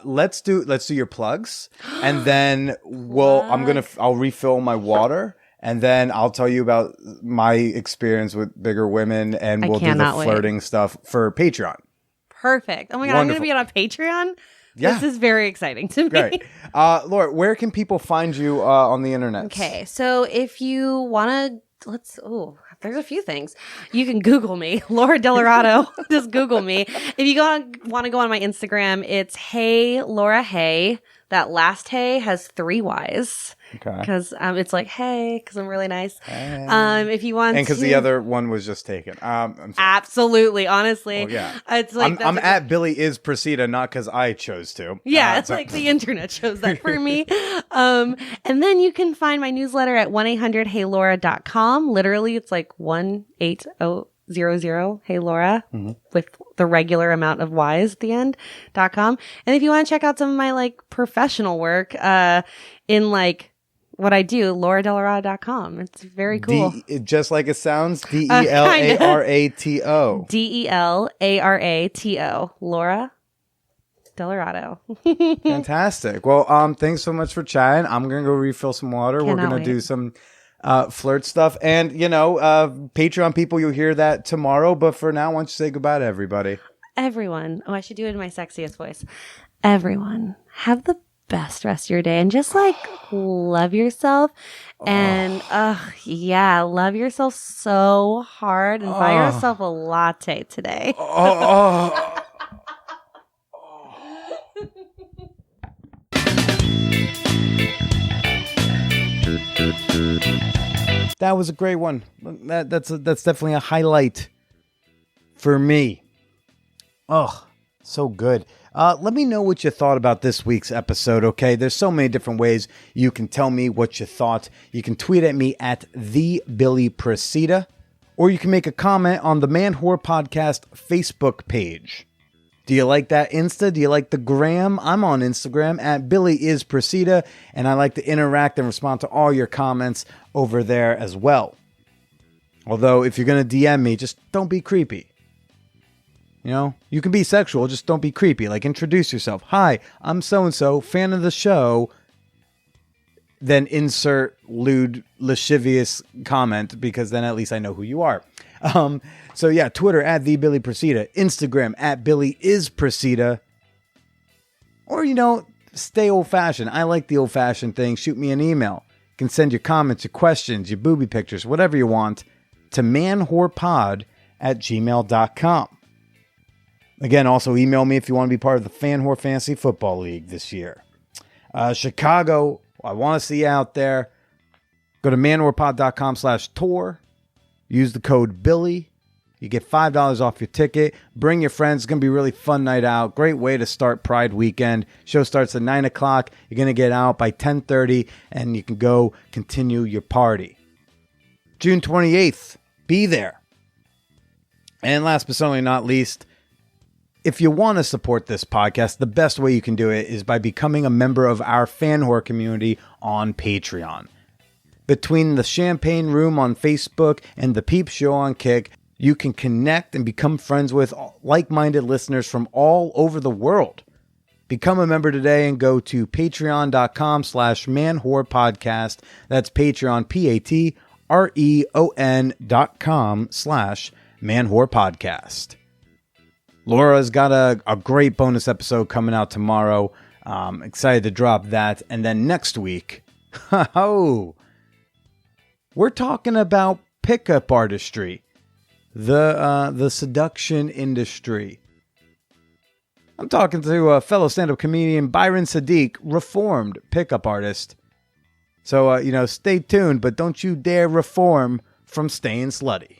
Let's do your plugs, and then I'll refill my water, and then I'll tell you about my experience with bigger women, and I we'll do the cannot wait. flirting stuff for Patreon. Perfect. Oh my God, I'm going to Wonderful. be on a Patreon. Yeah. This is very exciting to me. Great. Laura, where can people find you on the internet? Okay, so if you want to, there's a few things. You can Google me, Laura Delarato. Just Google me. If you want to go on my Instagram, it's Hey Laura Hey. That last Hey has 3 Y's. Okay. Because it's like, hey, because I'm really nice. Hey. If you want And because the other one was just taken. I'm sorry. Absolutely, honestly. Oh, yeah. It's like, I'm at Billy is Precita, not because I chose to. Yeah, it's so- like the internet shows that for me. And then you can find my newsletter at 1-800-HeyLaura.com. Literally, it's like 1-800 Hey Laura with the regular amount of Y's at the end.com. And if you want to check out some of my like professional work in like what I do, lauradelarato.com. It's very cool. Just like it sounds, DELARATO. DELARATO. Laura Delarato. Fantastic. Well, thanks so much for chatting. I'm gonna go refill some water. We're Cannot gonna wait. do some flirt stuff, and Patreon people, you'll hear that tomorrow. But for now, why don't you say goodbye to everybody? Everyone. Oh, I should do it in my sexiest voice. Everyone, have the best rest of your day and just like love yourself. And love yourself so hard and buy yourself a latte today. That was a great one. That's definitely a highlight for me. Oh, so good. Let me know what you thought about this week's episode, okay? There's so many different ways you can tell me what you thought. You can tweet at me at @TheBillyPresida, or you can make a comment on the Man Whore Podcast Facebook page. Do you like that Insta? Do you like the gram? I'm on Instagram at BillyIsPresida, and I like to interact and respond to all your comments over there as well. Although, if you're going to DM me, just don't be creepy. You know, you can be sexual, just don't be creepy. Like, introduce yourself. Hi, I'm so-and-so, fan of the show. Then insert lewd, lascivious comment, because then at least I know who you are. So yeah, Twitter at @TheBillyPresida, Instagram at BillyIsPresida. Or, you know, stay old-fashioned. I like the old-fashioned thing. Shoot me an email. You can send your comments, your questions, your booby pictures, whatever you want, to manwhorepod@gmail.com. Again, also email me if you want to be part of the Fan Whore Fantasy Football League this year. Chicago, I want to see you out there. Go to manwhorepod.com/tour. Use the code Billy. You get $5 off your ticket. Bring your friends. It's going to be a really fun night out. Great way to start Pride weekend. Show starts at 9 o'clock. You're going to get out by 10:30, and you can go continue your party. June 28th, be there. And last but certainly not least, if you want to support this podcast, the best way you can do it is by becoming a member of our Fan Whore community on Patreon. Between the Champagne Room on Facebook and the Peep Show on Kick, you can connect and become friends with like-minded listeners from all over the world. Become a member today and go to patreon.com/manwhorepodcast. That's Patreon, patreon.com/manwhorepodcast. Laura's got a great bonus episode coming out tomorrow. Excited to drop that. And then next week, we're talking about pickup artistry, the seduction industry. I'm talking to a fellow stand-up comedian, Byron Sadiq, reformed pickup artist. So, stay tuned, but don't you dare reform from staying slutty.